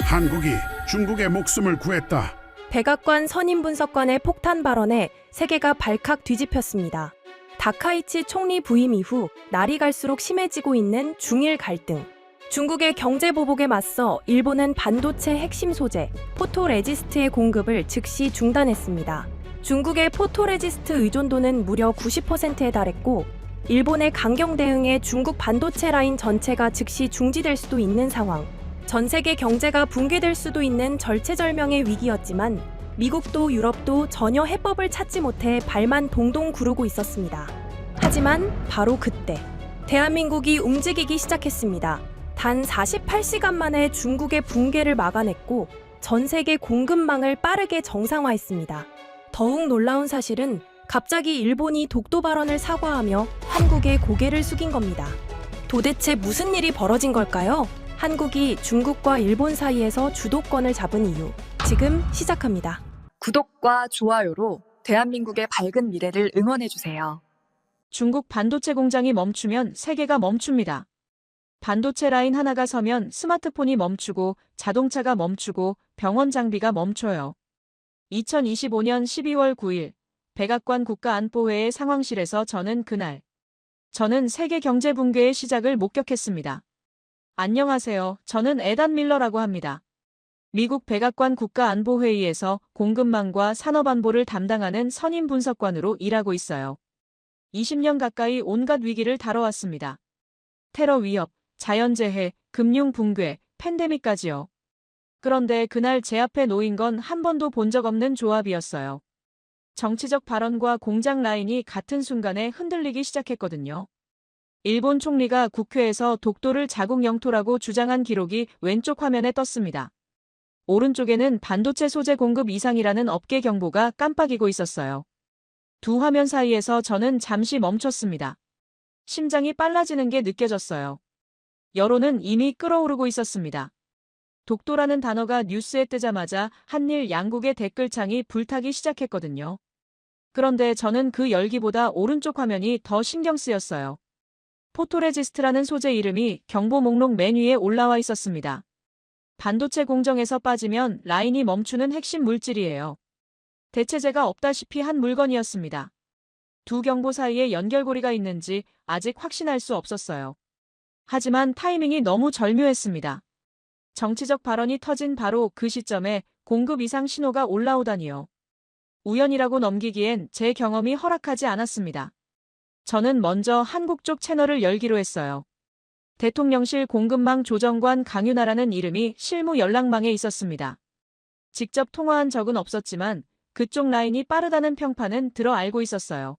한국이 중국의 목숨을 구했다. 백악관 선임분석관의 폭탄 발언에 세계가 발칵 뒤집혔습니다. 다카이치 총리 부임 이후 날이 갈수록 심해지고 있는 중일 갈등. 중국의 경제 보복에 맞서 일본은 반도체 핵심 소재 포토레지스트의 공급을 즉시 중단했습니다. 중국의 포토레지스트 의존도는 무려 90%에 달했고 일본의 강경 대응에 중국 반도체 라인 전체가 즉시 중지될 수도 있는 상황. 전 세계 경제가 붕괴될 수도 있는 절체절명의 위기였지만 미국도 유럽도 전혀 해법을 찾지 못해 발만 동동 구르고 있었습니다. 하지만 바로 그때 대한민국이 움직이기 시작했습니다. 단 48시간 만에 중국의 붕괴를 막아냈고 전 세계 공급망을 빠르게 정상화했습니다. 더욱 놀라운 사실은 갑자기 일본이 독도 발언을 사과하며 한국에 고개를 숙인 겁니다. 도대체 무슨 일이 벌어진 걸까요? 한국이 중국과 일본 사이에서 주도권을 잡은 이유, 지금 시작합니다. 구독과 좋아요로 대한민국의 밝은 미래를 응원해주세요. 중국 반도체 공장이 멈추면 세계가 멈춥니다. 반도체 라인 하나가 서면 스마트폰이 멈추고 자동차가 멈추고 병원 장비가 멈춰요. 2025년 12월 9일 백악관 국가안보회의 상황실에서 저는 세계 경제 붕괴의 시작을 목격했습니다. 안녕하세요. 저는 에단 밀러라고 합니다. 미국 백악관 국가안보회의에서 공급망과 산업안보를 담당하는 선임 분석관으로 일하고 있어요. 20년 가까이 온갖 위기를 다뤄왔습니다. 테러 위협, 자연재해, 금융 붕괴, 팬데믹까지요. 그런데 그날 제 앞에 놓인 건 한 번도 본 적 없는 조합이었어요. 정치적 발언과 공장 라인이 같은 순간에 흔들리기 시작했거든요. 일본 총리가 국회에서 독도를 자국 영토라고 주장한 기록이 왼쪽 화면에 떴습니다. 오른쪽에는 반도체 소재 공급 이상이라는 업계 경보가 깜빡이고 있었어요. 두 화면 사이에서 저는 잠시 멈췄습니다. 심장이 빨라지는 게 느껴졌어요. 여론은 이미 끓어오르고 있었습니다. 독도라는 단어가 뉴스에 뜨자마자 한일 양국의 댓글창이 불타기 시작했거든요. 그런데 저는 그 열기보다 오른쪽 화면이 더 신경 쓰였어요. 포토레지스트라는 소재 이름이 경보 목록 맨 위에 올라와 있었습니다. 반도체 공정에서 빠지면 라인이 멈추는 핵심 물질이에요. 대체제가 없다시피 한 물건이었습니다. 두 경보 사이에 연결고리가 있는지 아직 확신할 수 없었어요. 하지만 타이밍이 너무 절묘했습니다. 정치적 발언이 터진 바로 그 시점에 공급 이상 신호가 올라오다니요. 우연이라고 넘기기엔 제 경험이 허락하지 않았습니다. 저는 먼저 한국 쪽 채널을 열기로 했어요. 대통령실 공급망 조정관 강윤아라는 이름이 실무 연락망에 있었습니다. 직접 통화한 적은 없었지만 그쪽 라인이 빠르다는 평판은 들어 알고 있었어요.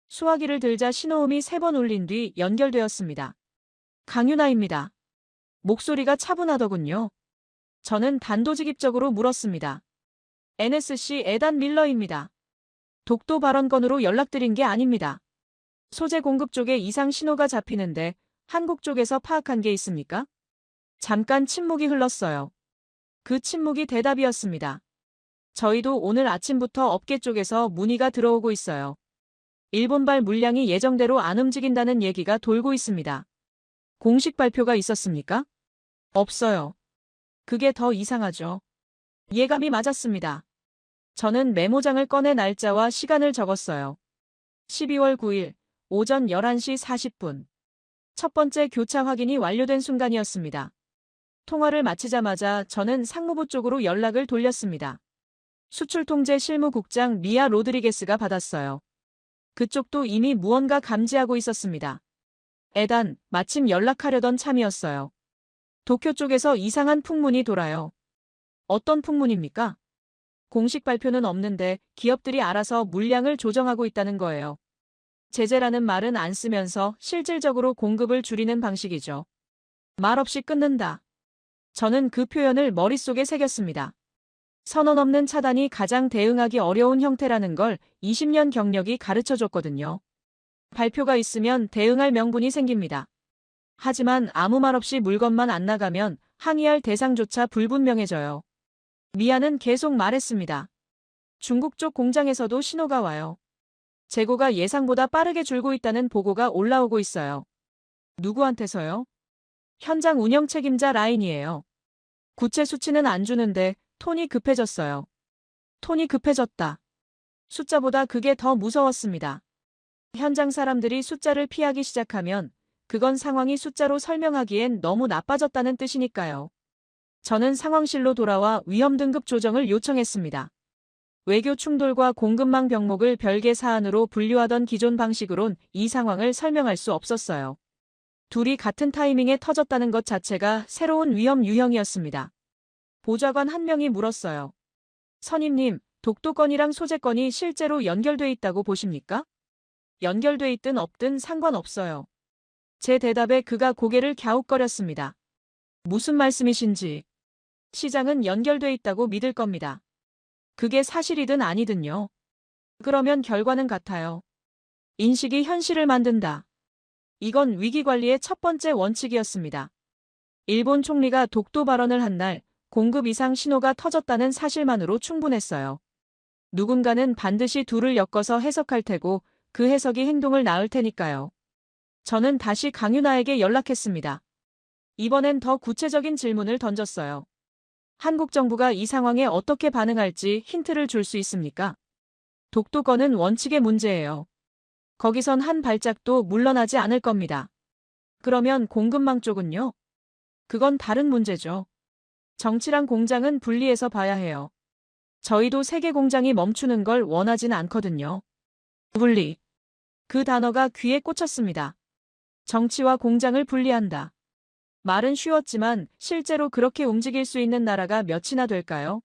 수화기를 들자 신호음이 3번 울린 뒤 연결되었습니다. 강윤아입니다. 목소리가 차분하더군요. 저는 단도직입적으로 물었습니다. NSC 에단 밀러입니다. 독도 발언건으로 연락드린 게 아닙니다. 소재 공급 쪽에 이상 신호가 잡히는데 한국 쪽에서 파악한 게 있습니까? 잠깐 침묵이 흘렀어요. 그 침묵이 대답이었습니다. 저희도 오늘 아침부터 업계 쪽에서 문의가 들어오고 있어요. 일본발 물량이 예정대로 안 움직인다는 얘기가 돌고 있습니다. 공식 발표가 있었습니까? 없어요. 그게 더 이상하죠. 예감이 맞았습니다. 저는 메모장을 꺼내 날짜와 시간을 적었어요. 12월 9일 오전 11시 40분. 첫 번째 교차 확인이 완료된 순간이었습니다. 통화를 마치자마자 저는 상무부 쪽으로 연락을 돌렸습니다. 수출통제 실무국장 미아 로드리게스가 받았어요. 그쪽도 이미 무언가 감지하고 있었습니다. 에단, 마침 연락하려던 참이었어요. 도쿄 쪽에서 이상한 풍문이 돌아요. 어떤 풍문입니까? 공식 발표는 없는데 기업들이 알아서 물량을 조정하고 있다는 거예요. 제재라는 말은 안 쓰면서 실질적으로 공급을 줄이는 방식이죠. 말없이 끊는다. 저는 그 표현을 머릿속에 새겼습니다. 선언 없는 차단이 가장 대응하기 어려운 형태라는 걸 20년 경력이 가르쳐줬거든요. 발표가 있으면 대응할 명분이 생깁니다. 하지만 아무 말 없이 물건만 안 나가면 항의할 대상조차 불분명해져요. 미아는 계속 말했습니다. 중국 쪽 공장에서도 신호가 와요. 재고가 예상보다 빠르게 줄고 있다는 보고가 올라오고 있어요. 누구한테서요? 현장 운영 책임자 라인이에요. 구체 수치는 안 주는데 톤이 급해졌어요. 톤이 급해졌다. 숫자보다 그게 더 무서웠습니다. 현장 사람들이 숫자를 피하기 시작하면 그건 상황이 숫자로 설명하기엔 너무 나빠졌다는 뜻이니까요. 저는 상황실로 돌아와 위험 등급 조정을 요청했습니다. 외교 충돌과 공급망 병목을 별개 사안으로 분류하던 기존 방식으론 이 상황을 설명할 수 없었어요. 둘이 같은 타이밍에 터졌다는 것 자체가 새로운 위험 유형이었습니다. 보좌관 한 명이 물었어요. 선임님, 독도건이랑 소재건이 실제로 연결돼 있다고 보십니까? 연결돼 있든 없든 상관없어요. 제 대답에 그가 고개를 갸웃거렸습니다. 무슨 말씀이신지. 시장은 연결돼 있다고 믿을 겁니다. 그게 사실이든 아니든요. 그러면 결과는 같아요. 인식이 현실을 만든다. 이건 위기관리의 첫 번째 원칙이었습니다. 일본 총리가 독도 발언을 한 날 공급 이상 신호가 터졌다는 사실만으로 충분했어요. 누군가는 반드시 둘을 엮어서 해석할 테고 그 해석이 행동을 낳을 테니까요. 저는 다시 강윤아에게 연락했습니다. 이번엔 더 구체적인 질문을 던졌어요. 한국 정부가 이 상황에 어떻게 반응할지 힌트를 줄 수 있습니까? 독도건은 원칙의 문제예요. 거기선 한 발짝도 물러나지 않을 겁니다. 그러면 공급망 쪽은요? 그건 다른 문제죠. 정치랑 공장은 분리해서 봐야 해요. 저희도 세계 공장이 멈추는 걸 원하진 않거든요. 분리. 그 단어가 귀에 꽂혔습니다. 정치와 공장을 분리한다. 말은 쉬웠지만 실제로 그렇게 움직일 수 있는 나라가 몇이나 될까요?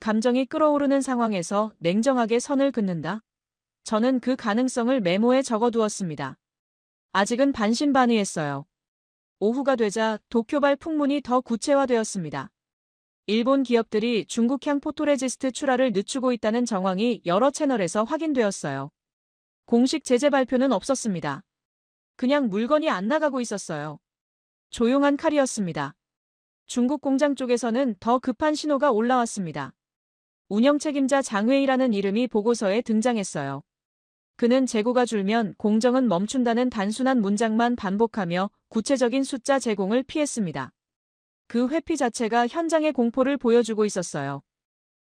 감정이 끓어오르는 상황에서 냉정하게 선을 긋는다. 저는 그 가능성을 메모에 적어두었습니다. 아직은 반신반의했어요. 오후가 되자 도쿄발 풍문이 더 구체화되었습니다. 일본 기업들이 중국향 포토레지스트 출하를 늦추고 있다는 정황이 여러 채널에서 확인되었어요. 공식 제재 발표는 없었습니다. 그냥 물건이 안 나가고 있었어요. 조용한 칼이었습니다. 중국 공장 쪽에서는 더 급한 신호가 올라왔습니다. 운영 책임자 장회이라는 이름이 보고서에 등장했어요. 그는 재고가 줄면 공정은 멈춘다는 단순한 문장만 반복하며 구체적인 숫자 제공을 피했습니다. 그 회피 자체가 현장의 공포를 보여주고 있었어요.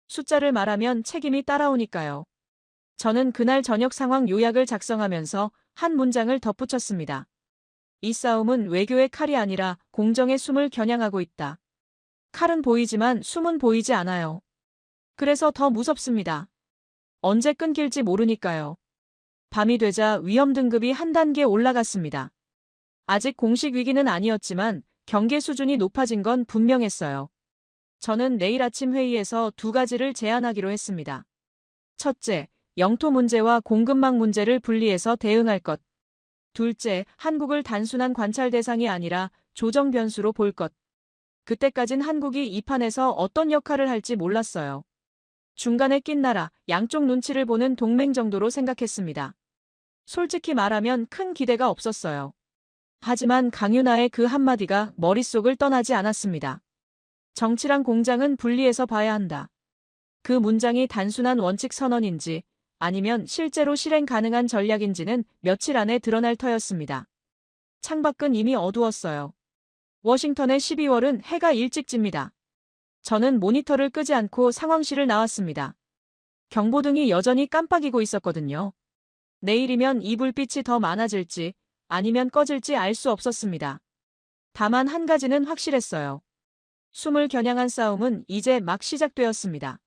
숫자를 말하면 책임이 따라오니까요. 저는 그날 저녁 상황 요약을 작성하면서 한 문장을 덧붙였습니다. 이 싸움은 외교의 칼이 아니라 공정의 숨을 겨냥하고 있다. 칼은 보이지만 숨은 보이지 않아요. 그래서 더 무섭습니다. 언제 끊길지 모르니까요. 밤이 되자 위험 등급이 한 단계 올라갔습니다. 아직 공식 위기는 아니었지만 경계 수준이 높아진 건 분명했어요. 저는 내일 아침 회의에서 두 가지를 제안하기로 했습니다. 첫째, 영토 문제와 공급망 문제를 분리해서 대응할 것. 둘째, 한국을 단순한 관찰 대상이 아니라 조정 변수로 볼 것. 그때까진 한국이 이 판에서 어떤 역할을 할지 몰랐어요. 중간에 낀 나라, 양쪽 눈치를 보는 동맹 정도로 생각했습니다. 솔직히 말하면 큰 기대가 없었어요. 하지만 강윤아의 그 한마디가 머릿속을 떠나지 않았습니다. 정치랑 공장은 분리해서 봐야 한다. 그 문장이 단순한 원칙 선언인지 아니면 실제로 실행 가능한 전략인지는 며칠 안에 드러날 터였습니다. 창밖은 이미 어두웠어요. 워싱턴의 12월은 해가 일찍 집니다. 저는 모니터를 끄지 않고 상황실을 나왔습니다. 경보등이 여전히 깜빡이고 있었거든요. 내일이면 이 불빛이 더 많아질지 아니면 꺼질지 알 수 없었습니다. 다만 한 가지는 확실했어요. 숨을 겨냥한 싸움은 이제 막 시작되었습니다.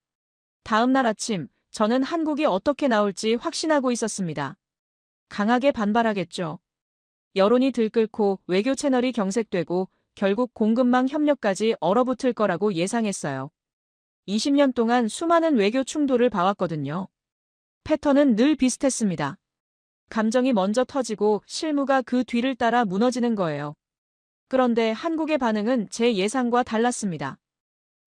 다음 날 아침, 저는 한국이 어떻게 나올지 확신하고 있었습니다. 강하게 반발하겠죠. 여론이 들끓고 외교 채널이 경색되고 결국 공급망 협력까지 얼어붙을 거라고 예상했어요. 20년 동안 수많은 외교 충돌을 봐왔거든요. 패턴은 늘 비슷했습니다. 감정이 먼저 터지고 실무가 그 뒤를 따라 무너지는 거예요. 그런데 한국의 반응은 제 예상과 달랐습니다.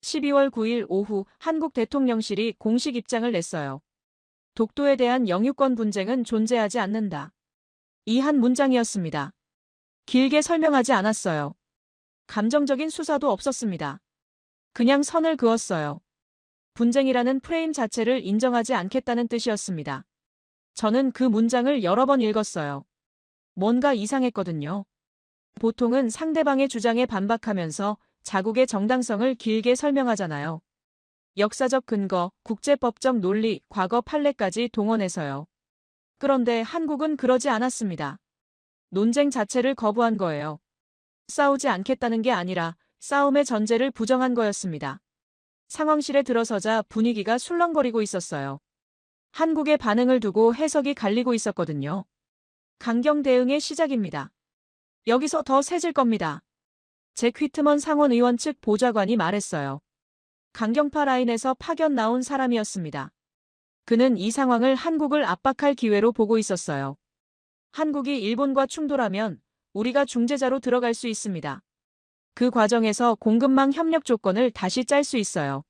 12월 9일 오후 한국 대통령실이 공식 입장을 냈어요. 독도에 대한 영유권 분쟁은 존재하지 않는다. 이 한 문장이었습니다. 길게 설명하지 않았어요. 감정적인 수사도 없었습니다. 그냥 선을 그었어요. 분쟁이라는 프레임 자체를 인정하지 않겠다는 뜻이었습니다. 저는 그 문장을 여러 번 읽었어요. 뭔가 이상했거든요. 보통은 상대방의 주장에 반박하면서 자국의 정당성을 길게 설명하잖아요. 역사적 근거, 국제법적 논리, 과거 판례까지 동원해서요. 그런데 한국은 그러지 않았습니다. 논쟁 자체를 거부한 거예요. 싸우지 않겠다는 게 아니라 싸움의 전제를 부정한 거였습니다. 상황실에 들어서자 분위기가 술렁거리고 있었어요. 한국의 반응을 두고 해석이 갈리고 있었거든요. 강경 대응의 시작입니다. 여기서 더 세질 겁니다. 잭 휘트먼 상원 의원 측 보좌관이 말했어요. 강경파 라인에서 파견 나온 사람이었습니다. 그는 이 상황을 한국을 압박할 기회로 보고 있었어요. 한국이 일본과 충돌하면 우리가 중재자로 들어갈 수 있습니다. 그 과정에서 공급망 협력 조건을 다시 짤 수 있어요.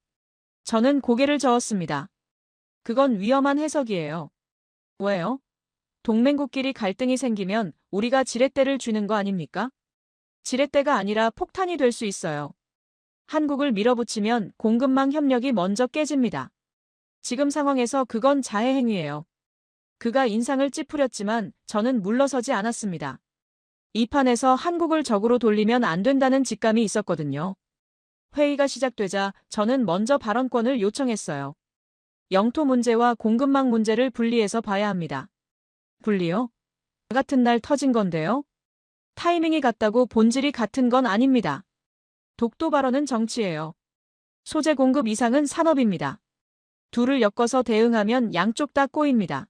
저는 고개를 저었습니다. 그건 위험한 해석이에요. 왜요? 동맹국끼리 갈등이 생기면 우리가 지렛대를 쥐는 거 아닙니까? 지렛대가 아니라 폭탄이 될 수 있어요. 한국을 밀어붙이면 공급망 협력이 먼저 깨집니다. 지금 상황에서 그건 자해 행위예요. 그가 인상을 찌푸렸지만 저는 물러서지 않았습니다. 이 판에서 한국을 적으로 돌리면 안 된다는 직감이 있었거든요. 회의가 시작되자 저는 먼저 발언권을 요청했어요. 영토 문제와 공급망 문제를 분리해서 봐야 합니다. 분리요? 같은 날 터진 건데요. 타이밍이 같다고 본질이 같은 건 아닙니다. 독도 발언은 정치예요. 소재 공급 이상은 산업입니다. 둘을 엮어서 대응하면 양쪽 다 꼬입니다.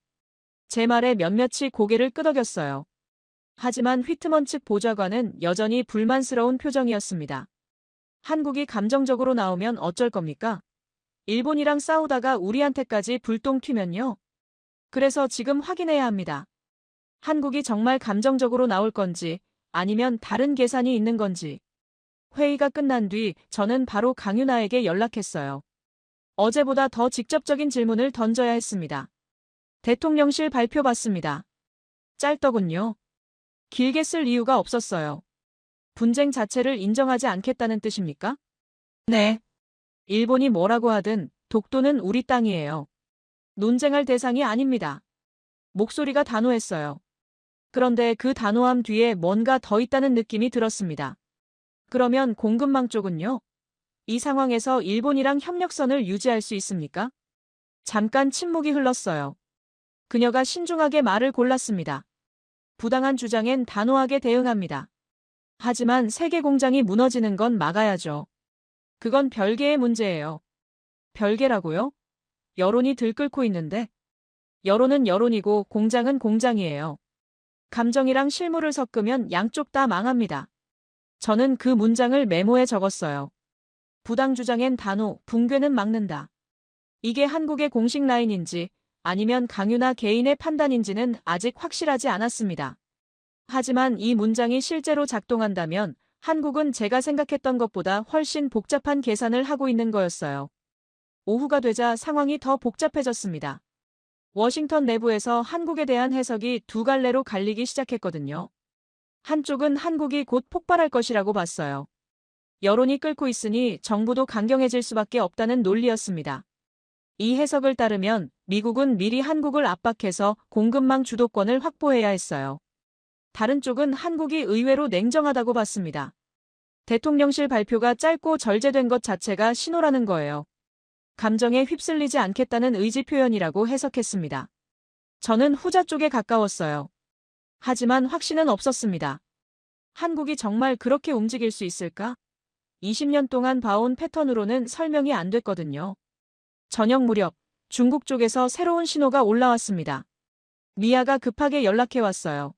제 말에 몇몇이 고개를 끄덕였어요. 하지만 휘트먼 측 보좌관은 여전히 불만스러운 표정이었습니다. 한국이 감정적으로 나오면 어쩔 겁니까? 일본이랑 싸우다가 우리한테까지 불똥 튀면요. 그래서 지금 확인해야 합니다. 한국이 정말 감정적으로 나올 건지 아니면 다른 계산이 있는 건지. 회의가 끝난 뒤 저는 바로 강윤아에게 연락했어요. 어제보다 더 직접적인 질문을 던져야 했습니다. 대통령실 발표 받습니다. 짧더군요. 길게 쓸 이유가 없었어요. 분쟁 자체를 인정하지 않겠다는 뜻입니까? 네. 일본이 뭐라고 하든 독도는 우리 땅이에요. 논쟁할 대상이 아닙니다. 목소리가 단호했어요. 그런데 그 단호함 뒤에 뭔가 더 있다는 느낌이 들었습니다. 그러면 공급망 쪽은요? 이 상황에서 일본이랑 협력선을 유지할 수 있습니까? 잠깐 침묵이 흘렀어요. 그녀가 신중하게 말을 골랐습니다. 부당한 주장엔 단호하게 대응합니다. 하지만 세계 공장이 무너지는 건 막아야죠. 그건 별개의 문제예요. 별개라고요? 여론이 들끓고 있는데? 여론은 여론이고 공장은 공장이에요. 감정이랑 실무를 섞으면 양쪽 다 망합니다. 저는 그 문장을 메모에 적었어요. 부당 주장엔 단호, 붕괴는 막는다. 이게 한국의 공식 라인인지 아니면 강윤아 개인의 판단인지는 아직 확실하지 않았습니다. 하지만 이 문장이 실제로 작동한다면 한국은 제가 생각했던 것보다 훨씬 복잡한 계산을 하고 있는 거였어요. 오후가 되자 상황이 더 복잡해졌습니다. 워싱턴 내부에서 한국에 대한 해석이 두 갈래로 갈리기 시작했거든요. 한쪽은 한국이 곧 폭발할 것이라고 봤어요. 여론이 끓고 있으니 정부도 강경해질 수밖에 없다는 논리였습니다. 이 해석을 따르면 미국은 미리 한국을 압박해서 공급망 주도권을 확보해야 했어요. 다른 쪽은 한국이 의외로 냉정하다고 봤습니다. 대통령실 발표가 짧고 절제된 것 자체가 신호라는 거예요. 감정에 휩쓸리지 않겠다는 의지 표현이라고 해석했습니다. 저는 후자 쪽에 가까웠어요. 하지만 확신은 없었습니다. 한국이 정말 그렇게 움직일 수 있을까? 20년 동안 봐온 패턴으로는 설명이 안 됐거든요. 저녁 무렵 중국 쪽에서 새로운 신호가 올라왔습니다. 미아가 급하게 연락해왔어요.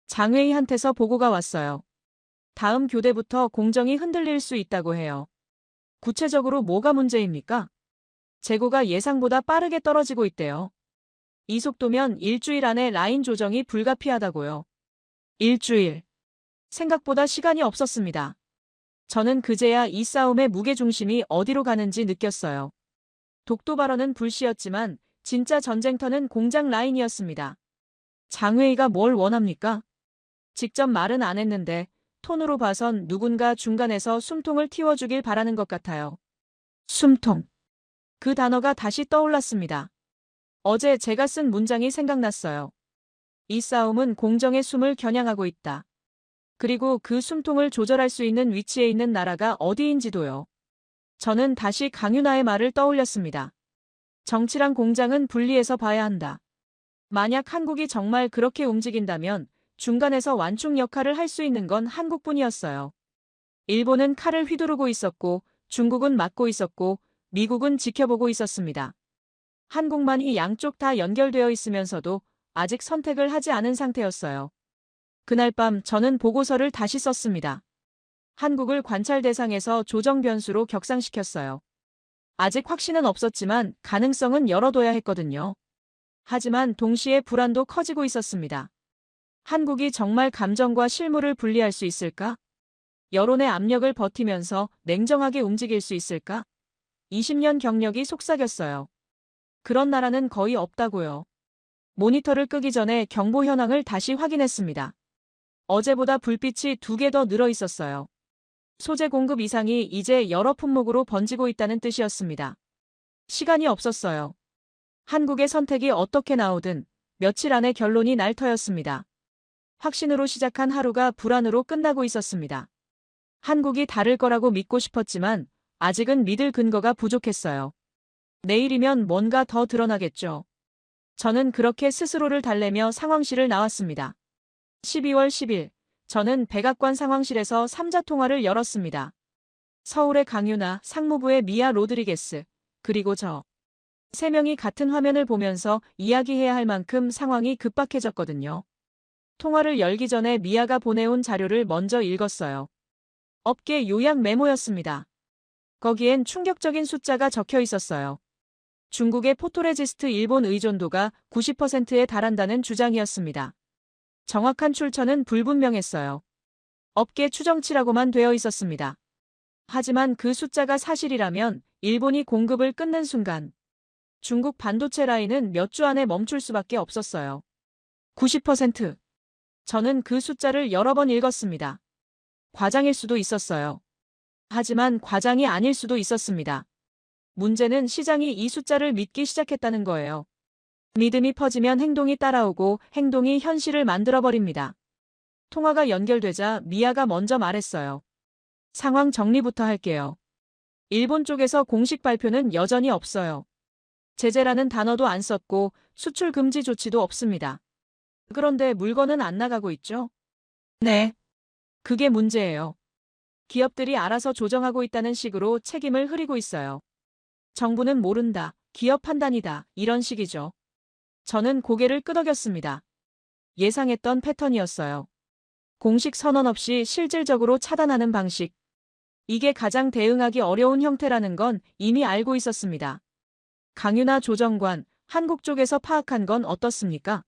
장회의한테서 보고가 왔어요. 다음 교대부터 공정이 흔들릴 수 있다고 해요. 구체적으로 뭐가 문제입니까? 재고가 예상보다 빠르게 떨어지고 있대요. 이 속도면 일주일 안에 라인 조정이 불가피하다고요. 일주일. 생각보다 시간이 없었습니다. 저는 그제야 이 싸움의 무게중심이 어디로 가는지 느꼈어요. 독도 발언은 불씨였지만 진짜 전쟁터는 공장 라인이었습니다. 장회의가 뭘 원합니까? 직접 말은 안 했는데 톤으로 봐선 누군가 중간에서 숨통을 틔워주길 바라는 것 같아요. 숨통. 그 단어가 다시 떠올랐습니다. 어제 제가 쓴 문장이 생각났어요. 이 싸움은 공정의 숨을 겨냥하고 있다. 그리고 그 숨통을 조절할 수 있는 위치에 있는 나라가 어디인지도요. 저는 다시 강윤아의 말을 떠올렸습니다. 정치랑 공장은 분리해서 봐야 한다. 만약 한국이 정말 그렇게 움직인다면 중간에서 완충 역할을 할 수 있는 건 한국뿐이었어요. 일본은 칼을 휘두르고 있었고, 중국은 막고 있었고, 미국은 지켜보고 있었습니다. 한국만이 양쪽 다 연결되어 있으면서도 아직 선택을 하지 않은 상태였어요. 그날 밤 저는 보고서를 다시 썼습니다. 한국을 관찰 대상에서 조정 변수로 격상시켰어요. 아직 확신은 없었지만 가능성은 열어둬야 했거든요. 하지만 동시에 불안도 커지고 있었습니다. 한국이 정말 감정과 실무를 분리할 수 있을까? 여론의 압력을 버티면서 냉정하게 움직일 수 있을까? 20년 경력이 속삭였어요. 그런 나라는 거의 없다고요. 모니터를 끄기 전에 경보 현황을 다시 확인했습니다. 어제보다 불빛이 2개 더 늘어 있었어요. 소재 공급 이상이 이제 여러 품목으로 번지고 있다는 뜻이었습니다. 시간이 없었어요. 한국의 선택이 어떻게 나오든 며칠 안에 결론이 날 터였습니다. 확신으로 시작한 하루가 불안으로 끝나고 있었습니다. 한국이 다를 거라고 믿고 싶었지만 아직은 믿을 근거가 부족했어요. 내일이면 뭔가 더 드러나겠죠. 저는 그렇게 스스로를 달래며 상황실을 나왔습니다. 12월 10일, 저는 백악관 상황실에서 3자 통화를 열었습니다. 서울의 강윤아, 상무부의 미아 로드리게스, 그리고 저. 3명이 같은 화면을 보면서 이야기해야 할 만큼 상황이 급박해졌거든요. 통화를 열기 전에 미아가 보내온 자료를 먼저 읽었어요. 업계 요약 메모였습니다. 거기엔 충격적인 숫자가 적혀 있었어요. 중국의 포토레지스트 일본 의존도가 90%에 달한다는 주장이었습니다. 정확한 출처는 불분명했어요. 업계 추정치라고만 되어 있었습니다. 하지만 그 숫자가 사실이라면 일본이 공급을 끊는 순간 중국 반도체 라인은 몇 주 안에 멈출 수밖에 없었어요. 90%. 저는 그 숫자를 여러 번 읽었습니다. 과장일 수도 있었어요. 하지만 과장이 아닐 수도 있었습니다. 문제는 시장이 이 숫자를 믿기 시작했다는 거예요. 믿음이 퍼지면 행동이 따라오고 행동이 현실을 만들어버립니다. 통화가 연결되자 미아가 먼저 말했어요. 상황 정리부터 할게요. 일본 쪽에서 공식 발표는 여전히 없어요. 제재라는 단어도 안 썼고 수출 금지 조치도 없습니다. 그런데 물건은 안 나가고 있죠? 네. 그게 문제예요. 기업들이 알아서 조정하고 있다는 식으로 책임을 흐리고 있어요. 정부는 모른다, 기업 판단이다, 이런 식이죠. 저는 고개를 끄덕였습니다. 예상했던 패턴이었어요. 공식 선언 없이 실질적으로 차단하는 방식. 이게 가장 대응하기 어려운 형태라는 건 이미 알고 있었습니다. 강윤아 조정관, 한국 쪽에서 파악한 건 어떻습니까?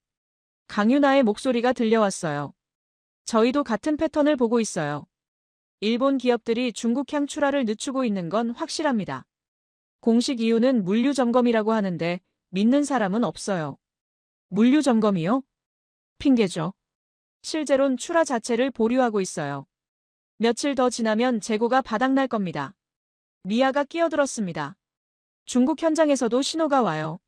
강윤아의 목소리가 들려왔어요. 저희도 같은 패턴을 보고 있어요. 일본 기업들이 중국향 출하를 늦추고 있는 건 확실합니다. 공식 이유는 물류 점검이라고 하는데 믿는 사람은 없어요. 물류 점검이요? 핑계죠. 실제론 출하 자체를 보류하고 있어요. 며칠 더 지나면 재고가 바닥날 겁니다. 미아가 끼어들었습니다. 중국 현장에서도 신호가 와요.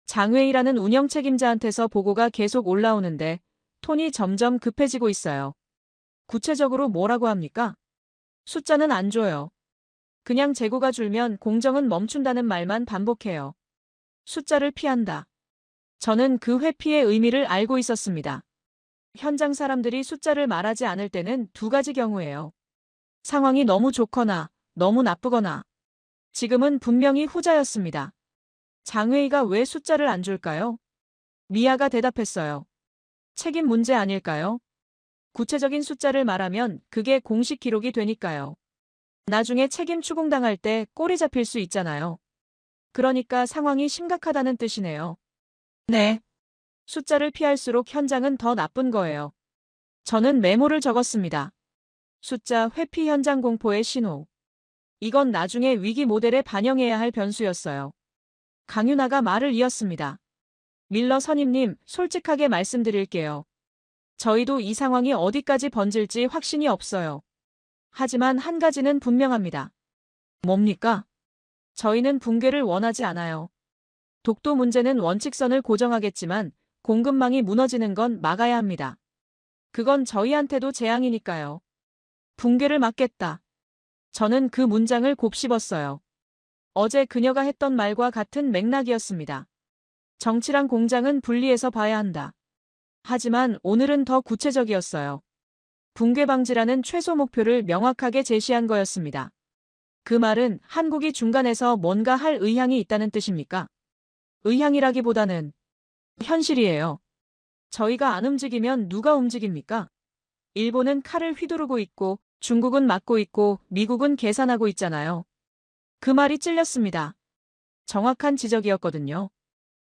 장웨이라는 운영 책임자한테서 보고가 계속 올라오는데 톤이 점점 급해지고 있어요. 구체적으로 뭐라고 합니까? 숫자는 안 줘요. 그냥 재고가 줄면 공정은 멈춘다는 말만 반복해요. 숫자를 피한다. 저는 그 회피의 의미를 알고 있었습니다. 현장 사람들이 숫자를 말하지 않을 때는 2가지 경우예요. 상황이 너무 좋거나 너무 나쁘거나. 지금은 분명히 후자였습니다. 장회의가 왜 숫자를 안 줄까요? 미아가 대답했어요. 책임 문제 아닐까요? 구체적인 숫자를 말하면 그게 공식 기록이 되니까요. 나중에 책임 추궁당할 때 꼬리 잡힐 수 있잖아요. 그러니까 상황이 심각하다는 뜻이네요. 네. 숫자를 피할수록 현장은 더 나쁜 거예요. 저는 메모를 적었습니다. 숫자 회피 현장 공포의 신호. 이건 나중에 위기 모델에 반영해야 할 변수였어요. 강윤아가 말을 이었습니다. 밀러 선임님, 솔직하게 말씀드릴게요. 저희도 이 상황이 어디까지 번질지 확신이 없어요. 하지만 한 가지는 분명합니다. 뭡니까? 저희는 붕괴를 원하지 않아요. 독도 문제는 원칙선을 고정하겠지만 공급망이 무너지는 건 막아야 합니다. 그건 저희한테도 재앙이니까요. 붕괴를 막겠다. 저는 그 문장을 곱씹었어요. 어제 그녀가 했던 말과 같은 맥락이었습니다. 정치랑 공장은 분리해서 봐야 한다. 하지만 오늘은 더 구체적이었어요. 붕괴 방지라는 최소 목표를 명확하게 제시한 거였습니다. 그 말은 한국이 중간에서 뭔가 할 의향이 있다는 뜻입니까? 의향이라기보다는 현실이에요. 저희가 안 움직이면 누가 움직입니까? 일본은 칼을 휘두르고 있고 중국은 막고 있고 미국은 계산하고 있잖아요. 그 말이 찔렸습니다. 정확한 지적이었거든요.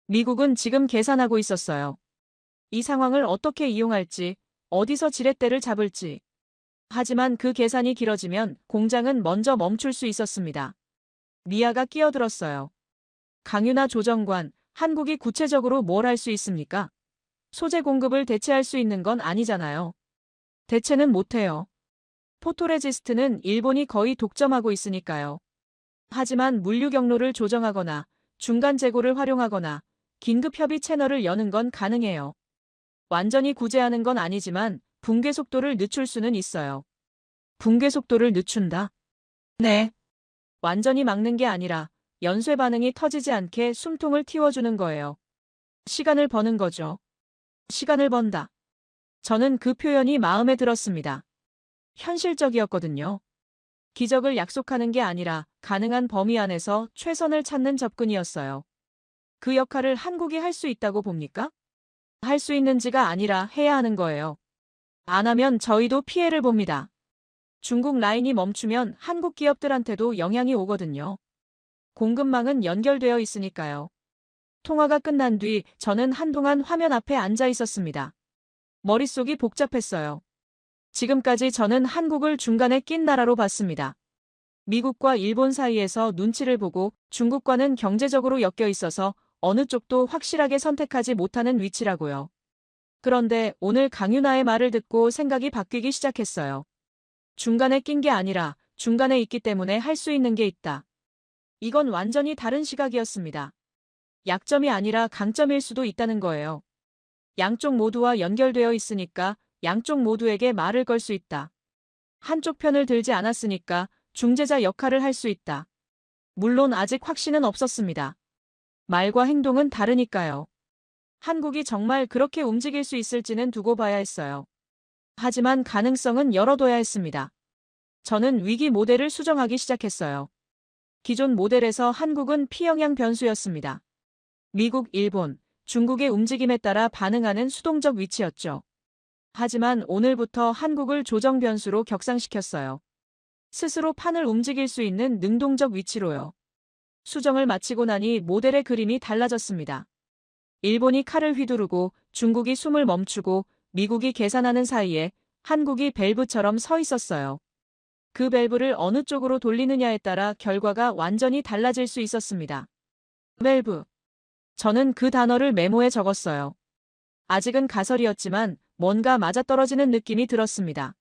미국은 지금 계산하고 있었어요. 이 상황을 어떻게 이용할지, 어디서 지렛대를 잡을지. 하지만 그 계산이 길어지면 공장은 먼저 멈출 수 있었습니다. 미아가 끼어들었어요. 강윤아 조정관, 한국이 구체적으로 뭘 할 수 있습니까? 소재 공급을 대체할 수 있는 건 아니잖아요. 대체는 못해요. 포토레지스트는 일본이 거의 독점하고 있으니까요. 하지만 물류 경로를 조정하거나 중간 재고를 활용하거나 긴급 협의 채널을 여는 건 가능해요. 완전히 구제하는 건 아니지만 붕괴 속도를 늦출 수는 있어요. 붕괴 속도를 늦춘다? 네. 완전히 막는 게 아니라 연쇄 반응이 터지지 않게 숨통을 틔워주는 거예요. 시간을 버는 거죠. 시간을 번다. 저는 그 표현이 마음에 들었습니다. 현실적이었거든요. 기적을 약속하는 게 아니라 가능한 범위 안에서 최선을 찾는 접근이었어요. 그 역할을 한국이 할 수 있다고 봅니까? 할 수 있는지가 아니라 해야 하는 거예요. 안 하면 저희도 피해를 봅니다. 중국 라인이 멈추면 한국 기업들한테도 영향이 오거든요. 공급망은 연결되어 있으니까요. 통화가 끝난 뒤 저는 한동안 화면 앞에 앉아 있었습니다. 머릿속이 복잡했어요. 지금까지 저는 한국을 중간에 낀 나라로 봤습니다. 미국과 일본 사이에서 눈치를 보고 중국과는 경제적으로 엮여 있어서 어느 쪽도 확실하게 선택하지 못하는 위치라고요. 그런데 오늘 강윤아의 말을 듣고 생각이 바뀌기 시작했어요. 중간에 낀 게 아니라 중간에 있기 때문에 할 수 있는 게 있다. 이건 완전히 다른 시각이었습니다. 약점이 아니라 강점일 수도 있다는 거예요. 양쪽 모두와 연결되어 있으니까 양쪽 모두에게 말을 걸 수 있다. 한쪽 편을 들지 않았으니까 중재자 역할을 할 수 있다. 물론 아직 확신은 없었습니다. 말과 행동은 다르니까요. 한국이 정말 그렇게 움직일 수 있을지는 두고 봐야 했어요. 하지만 가능성은 열어둬야 했습니다. 저는 위기 모델을 수정하기 시작했어요. 기존 모델에서 한국은 피영향 변수였습니다. 미국, 일본, 중국의 움직임에 따라 반응하는 수동적 위치였죠. 하지만 오늘부터 한국을 조정 변수로 격상시켰어요. 스스로 판을 움직일 수 있는 능동적 위치로요. 수정을 마치고 나니 모델의 그림이 달라졌습니다. 일본이 칼을 휘두르고 중국이 숨을 멈추고 미국이 계산하는 사이에 한국이 밸브처럼 서 있었어요. 그 밸브를 어느 쪽으로 돌리느냐에 따라 결과가 완전히 달라질 수 있었습니다. 밸브. 저는 그 단어를 메모에 적었어요. 아직은 가설이었지만 뭔가 맞아떨어지는 느낌이 들었습니다.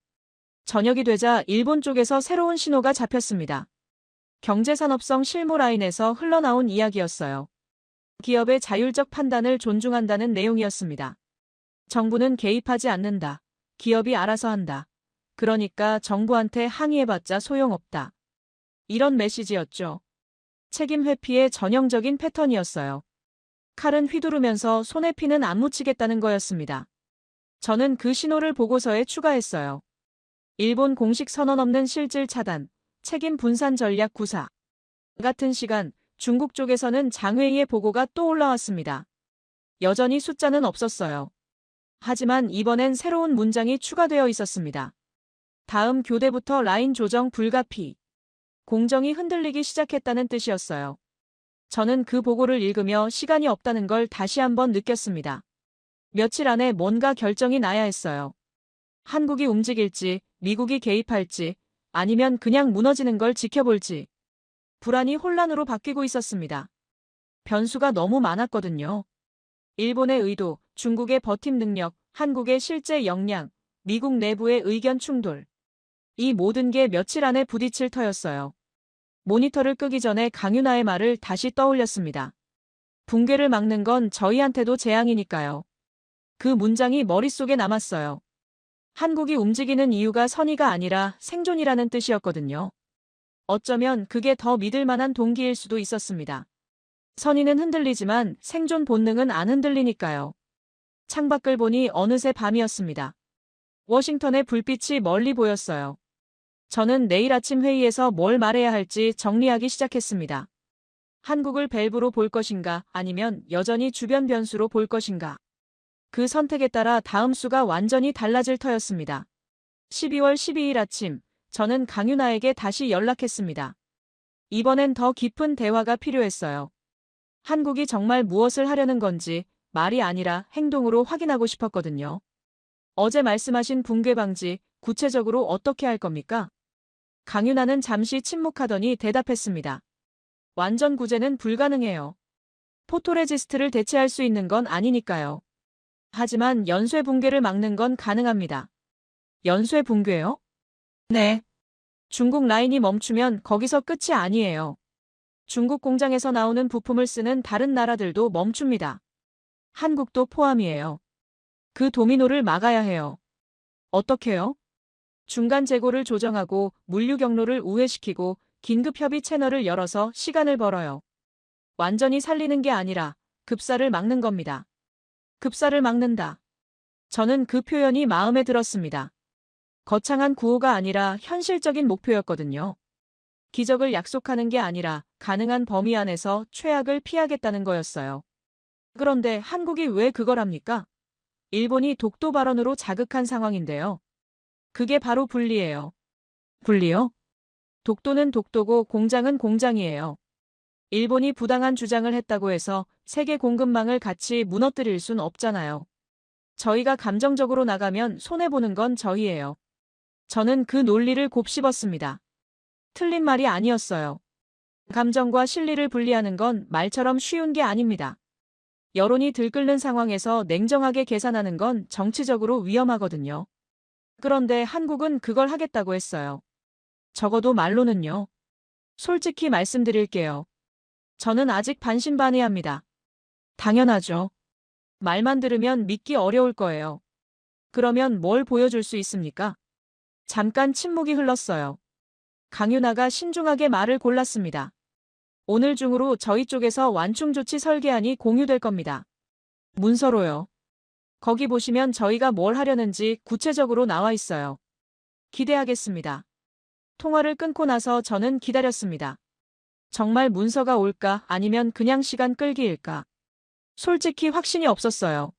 저녁이 되자 일본 쪽에서 새로운 신호가 잡혔습니다. 경제산업성 실무 라인에서 흘러나온 이야기였어요. 기업의 자율적 판단을 존중한다는 내용이었습니다. 정부는 개입하지 않는다. 기업이 알아서 한다. 그러니까 정부한테 항의해봤자 소용없다. 이런 메시지였죠. 책임 회피의 전형적인 패턴이었어요. 칼은 휘두르면서 손에 피는 안 묻히겠다는 거였습니다. 저는 그 신호를 보고서에 추가했어요. 일본 공식 선언 없는 실질 차단, 책임 분산 전략 구사. 같은 시간 중국 쪽에서는 장회의의 보고가 또 올라왔습니다. 여전히 숫자는 없었어요. 하지만 이번엔 새로운 문장이 추가되어 있었습니다. 다음 교대부터 라인 조정 불가피. 공정이 흔들리기 시작했다는 뜻이었어요. 저는 그 보고를 읽으며 시간이 없다는 걸 다시 한번 느꼈습니다. 며칠 안에 뭔가 결정이 나야 했어요. 한국이 움직일지, 미국이 개입할지, 아니면 그냥 무너지는 걸 지켜볼지. 불안이 혼란으로 바뀌고 있었습니다. 변수가 너무 많았거든요. 일본의 의도, 중국의 버팀 능력, 한국의 실제 역량, 미국 내부의 의견 충돌. 이 모든 게 며칠 안에 부딪힐 터였어요. 모니터를 끄기 전에 강윤아의 말을 다시 떠올렸습니다. 붕괴를 막는 건 저희한테도 재앙이니까요. 그 문장이 머릿속에 남았어요. 한국이 움직이는 이유가 선의가 아니라 생존이라는 뜻이었거든요. 어쩌면 그게 더 믿을 만한 동기일 수도 있었습니다. 선의는 흔들리지만 생존 본능은 안 흔들리니까요. 창밖을 보니 어느새 밤이었습니다. 워싱턴의 불빛이 멀리 보였어요. 저는 내일 아침 회의에서 뭘 말해야 할지 정리하기 시작했습니다. 한국을 밸브로 볼 것인가 아니면 여전히 주변 변수로 볼 것인가. 그 선택에 따라 다음 수가 완전히 달라질 터였습니다. 12월 12일 아침, 저는 강윤아에게 다시 연락했습니다. 이번엔 더 깊은 대화가 필요했어요. 한국이 정말 무엇을 하려는 건지 말이 아니라 행동으로 확인하고 싶었거든요. 어제 말씀하신 붕괴 방지, 구체적으로 어떻게 할 겁니까? 강윤아는 잠시 침묵하더니 대답했습니다. 완전 구제는 불가능해요. 포토레지스트를 대체할 수 있는 건 아니니까요. 하지만 연쇄 붕괴를 막는 건 가능합니다. 연쇄 붕괴요? 네. 중국 라인이 멈추면 거기서 끝이 아니에요. 중국 공장에서 나오는 부품을 쓰는 다른 나라들도 멈춥니다. 한국도 포함이에요. 그 도미노를 막아야 해요. 어떻게요? 중간 재고를 조정하고 물류 경로를 우회시키고 긴급 협의 채널을 열어서 시간을 벌어요. 완전히 살리는 게 아니라 급사를 막는 겁니다. 급사를 막는다. 저는 그 표현이 마음에 들었습니다. 거창한 구호가 아니라 현실적인 목표였거든요. 기적을 약속하는 게 아니라 가능한 범위 안에서 최악을 피하겠다는 거였어요. 그런데 한국이 왜 그걸 합니까? 일본이 독도 발언으로 자극한 상황인데요. 그게 바로 분리예요. 분리요? 독도는 독도고 공장은 공장이에요. 일본이 부당한 주장을 했다고 해서 세계 공급망을 같이 무너뜨릴 순 없잖아요. 저희가 감정적으로 나가면 손해보는 건 저희예요. 저는 그 논리를 곱씹었습니다. 틀린 말이 아니었어요. 감정과 실리를 분리하는 건 말처럼 쉬운 게 아닙니다. 여론이 들끓는 상황에서 냉정하게 계산하는 건 정치적으로 위험하거든요. 그런데 한국은 그걸 하겠다고 했어요. 적어도 말로는요. 솔직히 말씀드릴게요. 저는 아직 반신반의합니다. 당연하죠. 말만 들으면 믿기 어려울 거예요. 그러면 뭘 보여줄 수 있습니까? 잠깐 침묵이 흘렀어요. 강윤아가 신중하게 말을 골랐습니다. 오늘 중으로 저희 쪽에서 완충 조치 설계안이 공유될 겁니다. 문서로요. 거기 보시면 저희가 뭘 하려는지 구체적으로 나와 있어요. 기대하겠습니다. 통화를 끊고 나서 저는 기다렸습니다. 정말 문서가 올까 아니면 그냥 시간 끌기일까? 솔직히 확신이 없었어요.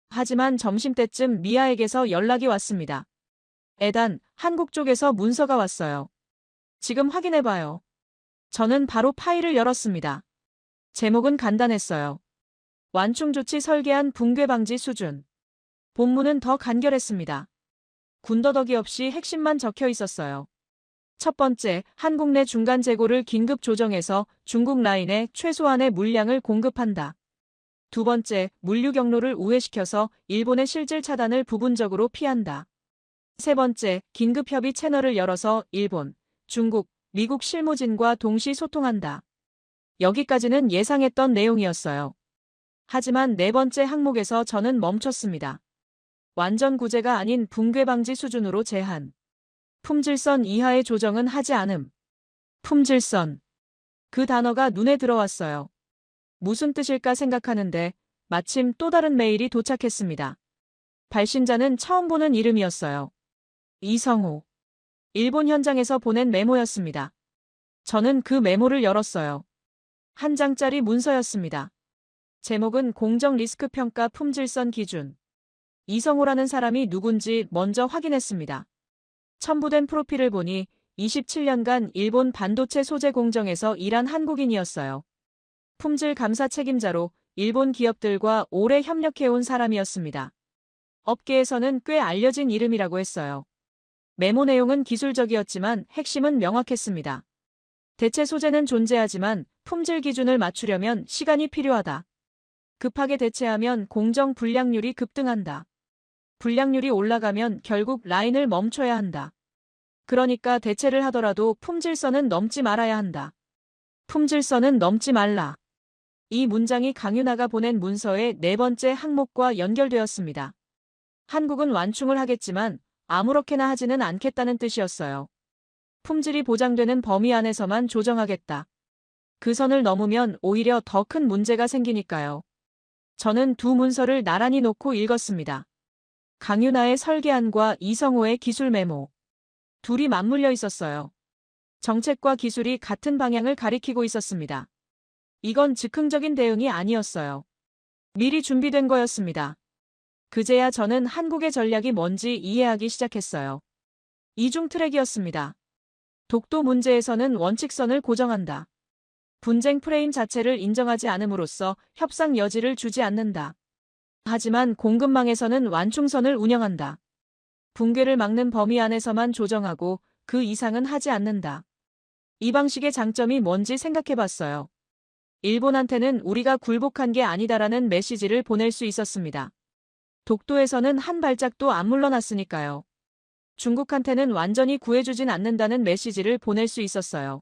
하지만 점심때쯤 미아에게서 연락이 왔습니다. 에단, 한국 쪽에서 문서가 왔어요. 지금 확인해봐요. 저는 바로 파일을 열었습니다. 제목은 간단했어요. 완충 조치 설계안 붕괴 방지 수준. 본문은 더 간결했습니다. 군더더기 없이 핵심만 적혀 있었어요. 첫 번째, 한국 내 중간 재고를 긴급 조정해서 중국 라인에 최소한의 물량을 공급한다. 두 번째, 물류 경로를 우회시켜서 일본의 실질 차단을 부분적으로 피한다. 세 번째, 긴급 협의 채널을 열어서 일본, 중국, 미국 실무진과 동시 소통한다. 여기까지는 예상했던 내용이었어요. 하지만 네 번째 항목에서 저는 멈췄습니다. 완전 구제가 아닌 붕괴 방지 수준으로 제한. 품질선 이하의 조정은 하지 않음. 품질선. 그 단어가 눈에 들어왔어요. 무슨 뜻일까 생각하는데 마침 또 다른 메일이 도착했습니다. 발신자는 처음 보는 이름이었어요. 이성호. 일본 현장에서 보낸 메모였습니다. 저는 그 메모를 열었어요. 한 장짜리 문서였습니다. 제목은 공정 리스크 평가 품질선 기준. 이성호라는 사람이 누군지 먼저 확인했습니다. 첨부된 프로필을 보니 27년간 일본 반도체 소재 공정에서 일한 한국인이었어요. 품질 감사 책임자로 일본 기업들과 오래 협력해온 사람이었습니다. 업계에서는 꽤 알려진 이름이라고 했어요. 메모 내용은 기술적이었지만 핵심은 명확했습니다. 대체 소재는 존재하지만 품질 기준을 맞추려면 시간이 필요하다. 급하게 대체하면 공정 불량률이 급등한다. 불량률이 올라가면 결국 라인을 멈춰야 한다. 그러니까 대체를 하더라도 품질선은 넘지 말아야 한다. 품질선은 넘지 말라. 이 문장이 강윤아가 보낸 문서의 네 번째 항목과 연결되었습니다. 한국은 완충을 하겠지만 아무렇게나 하지는 않겠다는 뜻이었어요. 품질이 보장되는 범위 안에서만 조정하겠다. 그 선을 넘으면 오히려 더 큰 문제가 생기니까요. 저는 두 문서를 나란히 놓고 읽었습니다. 강윤아의 설계안과 이성호의 기술 메모. 둘이 맞물려 있었어요. 정책과 기술이 같은 방향을 가리키고 있었습니다. 이건 즉흥적인 대응이 아니었어요. 미리 준비된 거였습니다. 그제야 저는 한국의 전략이 뭔지 이해하기 시작했어요. 이중 트랙이었습니다. 독도 문제에서는 원칙선을 고정한다. 분쟁 프레임 자체를 인정하지 않음으로써 협상 여지를 주지 않는다. 하지만 공급망에서는 완충선을 운영한다. 붕괴를 막는 범위 안에서만 조정하고 그 이상은 하지 않는다. 이 방식의 장점이 뭔지 생각해봤어요. 일본한테는 우리가 굴복한 게 아니다라는 메시지를 보낼 수 있었습니다. 독도에서는 한 발짝도 안 물러났으니까요. 중국한테는 완전히 구해주진 않는다는 메시지를 보낼 수 있었어요.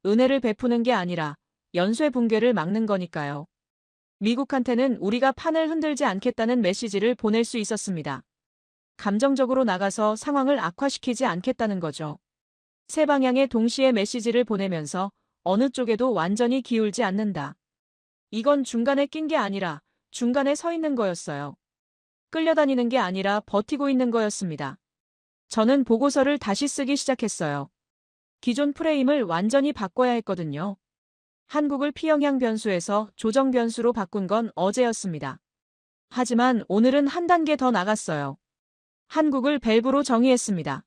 은혜를 베푸는 게 아니라 연쇄 붕괴를 막는 거니까요. 미국한테는 우리가 판을 흔들지 않겠다는 메시지를 보낼 수 있었습니다. 감정적으로 나가서 상황을 악화시키지 않겠다는 거죠. 세 방향의 동시에 메시지를 보내면서 어느 쪽에도 완전히 기울지 않는다. 이건 중간에 낀 게 아니라 중간에 서 있는 거였어요. 끌려다니는 게 아니라 버티고 있는 거였습니다. 저는 보고서를 다시 쓰기 시작했어요. 기존 프레임을 완전히 바꿔야 했거든요. 한국을 피영향 변수에서 조정 변수로 바꾼 건 어제였습니다. 하지만 오늘은 한 단계 더 나갔어요. 한국을 밸브로 정의했습니다.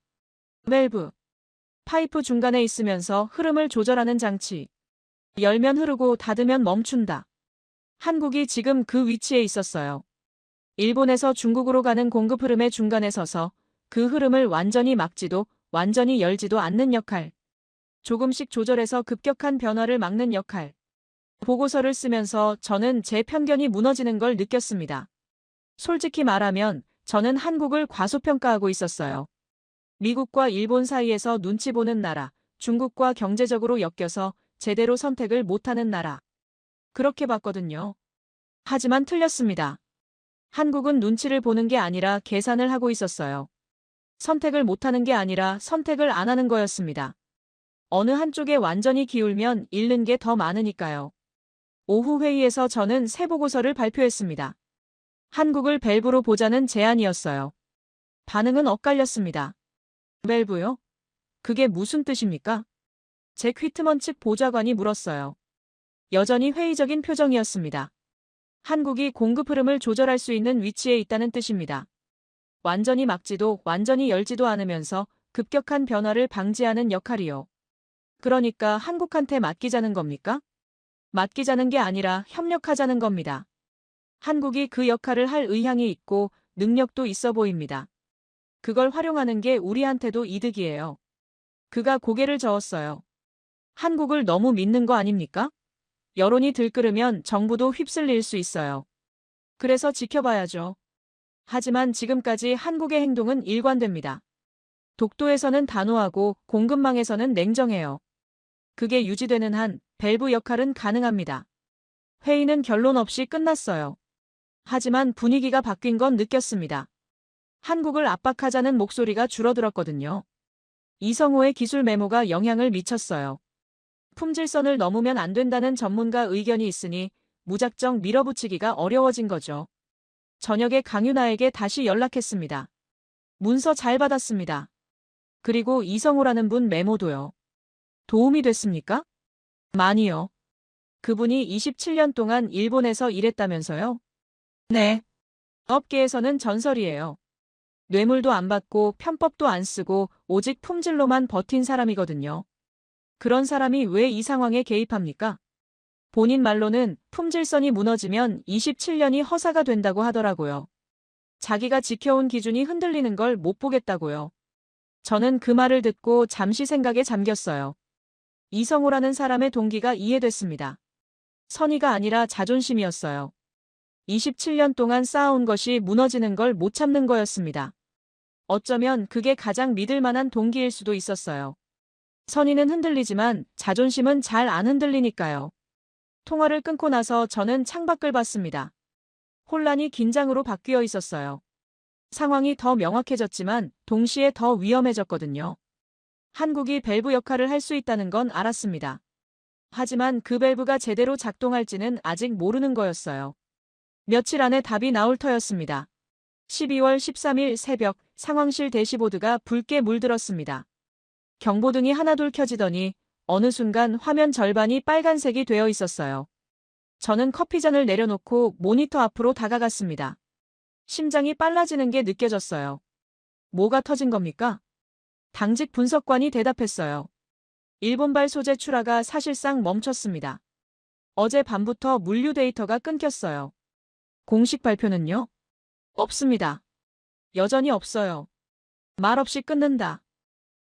밸브. 파이프 중간에 있으면서 흐름을 조절하는 장치. 열면 흐르고 닫으면 멈춘다. 한국이 지금 그 위치에 있었어요. 일본에서 중국으로 가는 공급 흐름의 중간에 서서 그 흐름을 완전히 막지도 완전히 열지도 않는 역할. 조금씩 조절해서 급격한 변화를 막는 역할. 보고서를 쓰면서 저는 제 편견이 무너지는 걸 느꼈습니다. 솔직히 말하면 저는 한국을 과소평가하고 있었어요. 미국과 일본 사이에서 눈치 보는 나라, 중국과 경제적으로 엮여서 제대로 선택을 못하는 나라. 그렇게 봤거든요. 하지만 틀렸습니다. 한국은 눈치를 보는 게 아니라 계산을 하고 있었어요. 선택을 못하는 게 아니라 선택을 안 하는 거였습니다. 어느 한쪽에 완전히 기울면 잃는 게 더 많으니까요. 오후 회의에서 저는 새 보고서를 발표했습니다. 한국을 밸브로 보자는 제안이었어요. 반응은 엇갈렸습니다. 밸브요? 그게 무슨 뜻입니까? 잭 휘트먼 측 보좌관이 물었어요. 여전히 회의적인 표정이었습니다. 한국이 공급 흐름을 조절할 수 있는 위치에 있다는 뜻입니다. 완전히 막지도 완전히 열지도 않으면서 급격한 변화를 방지하는 역할이요. 그러니까 한국한테 맡기자는 겁니까? 맡기자는 게 아니라 협력하자는 겁니다. 한국이 그 역할을 할 의향이 있고 능력도 있어 보입니다. 그걸 활용하는 게 우리한테도 이득이에요. 그가 고개를 저었어요. 한국을 너무 믿는 거 아닙니까? 여론이 들끓으면 정부도 휩쓸릴 수 있어요. 그래서 지켜봐야죠. 하지만 지금까지 한국의 행동은 일관됩니다. 독도에서는 단호하고 공급망에서는 냉정해요. 그게 유지되는 한 밸브 역할은 가능합니다. 회의는 결론 없이 끝났어요. 하지만 분위기가 바뀐 건 느꼈습니다. 한국을 압박하자는 목소리가 줄어들었거든요. 이성호의 기술 메모가 영향을 미쳤어요. 품질선을 넘으면 안 된다는 전문가 의견이 있으니 무작정 밀어붙이기가 어려워진 거죠. 저녁에 강윤아에게 다시 연락했습니다. 문서 잘 받았습니다. 그리고 이성호라는 분 메모도요. 도움이 됐습니까? 많이요. 그분이 27년 동안 일본에서 일했다면서요? 네. 업계에서는 전설이에요. 뇌물도 안 받고 편법도 안 쓰고 오직 품질로만 버틴 사람이거든요. 그런 사람이 왜 이 상황에 개입합니까? 본인 말로는 품질선이 무너지면 27년이 허사가 된다고 하더라고요. 자기가 지켜온 기준이 흔들리는 걸 못 보겠다고요. 저는 그 말을 듣고 잠시 생각에 잠겼어요. 이성호라는 사람의 동기가 이해됐습니다. 선의가 아니라 자존심이었어요. 27년 동안 쌓아온 것이 무너지는 걸 못 참는 거였습니다. 어쩌면 그게 가장 믿을 만한 동기일 수도 있었어요. 선의는 흔들리지만 자존심은 잘 안 흔들리니까요. 통화를 끊고 나서 저는 창밖을 봤습니다. 혼란이 긴장으로 바뀌어 있었어요. 상황이 더 명확해졌지만 동시에 더 위험해졌거든요. 한국이 밸브 역할을 할 수 있다는 건 알았습니다. 하지만 그 밸브가 제대로 작동할지는 아직 모르는 거였어요. 며칠 안에 답이 나올 터였습니다. 12월 13일 새벽 상황실 대시보드가 붉게 물들었습니다. 경보등이 하나둘 켜지더니 어느 순간 화면 절반이 빨간색이 되어 있었어요. 저는 커피잔을 내려놓고 모니터 앞으로 다가갔습니다. 심장이 빨라지는 게 느껴졌어요. 뭐가 터진 겁니까? 당직 분석관이 대답했어요. 일본발 소재 출하가 사실상 멈췄습니다. 어제 밤부터 물류 데이터가 끊겼어요. 공식 발표는요? 없습니다. 여전히 없어요. 말없이 끊는다.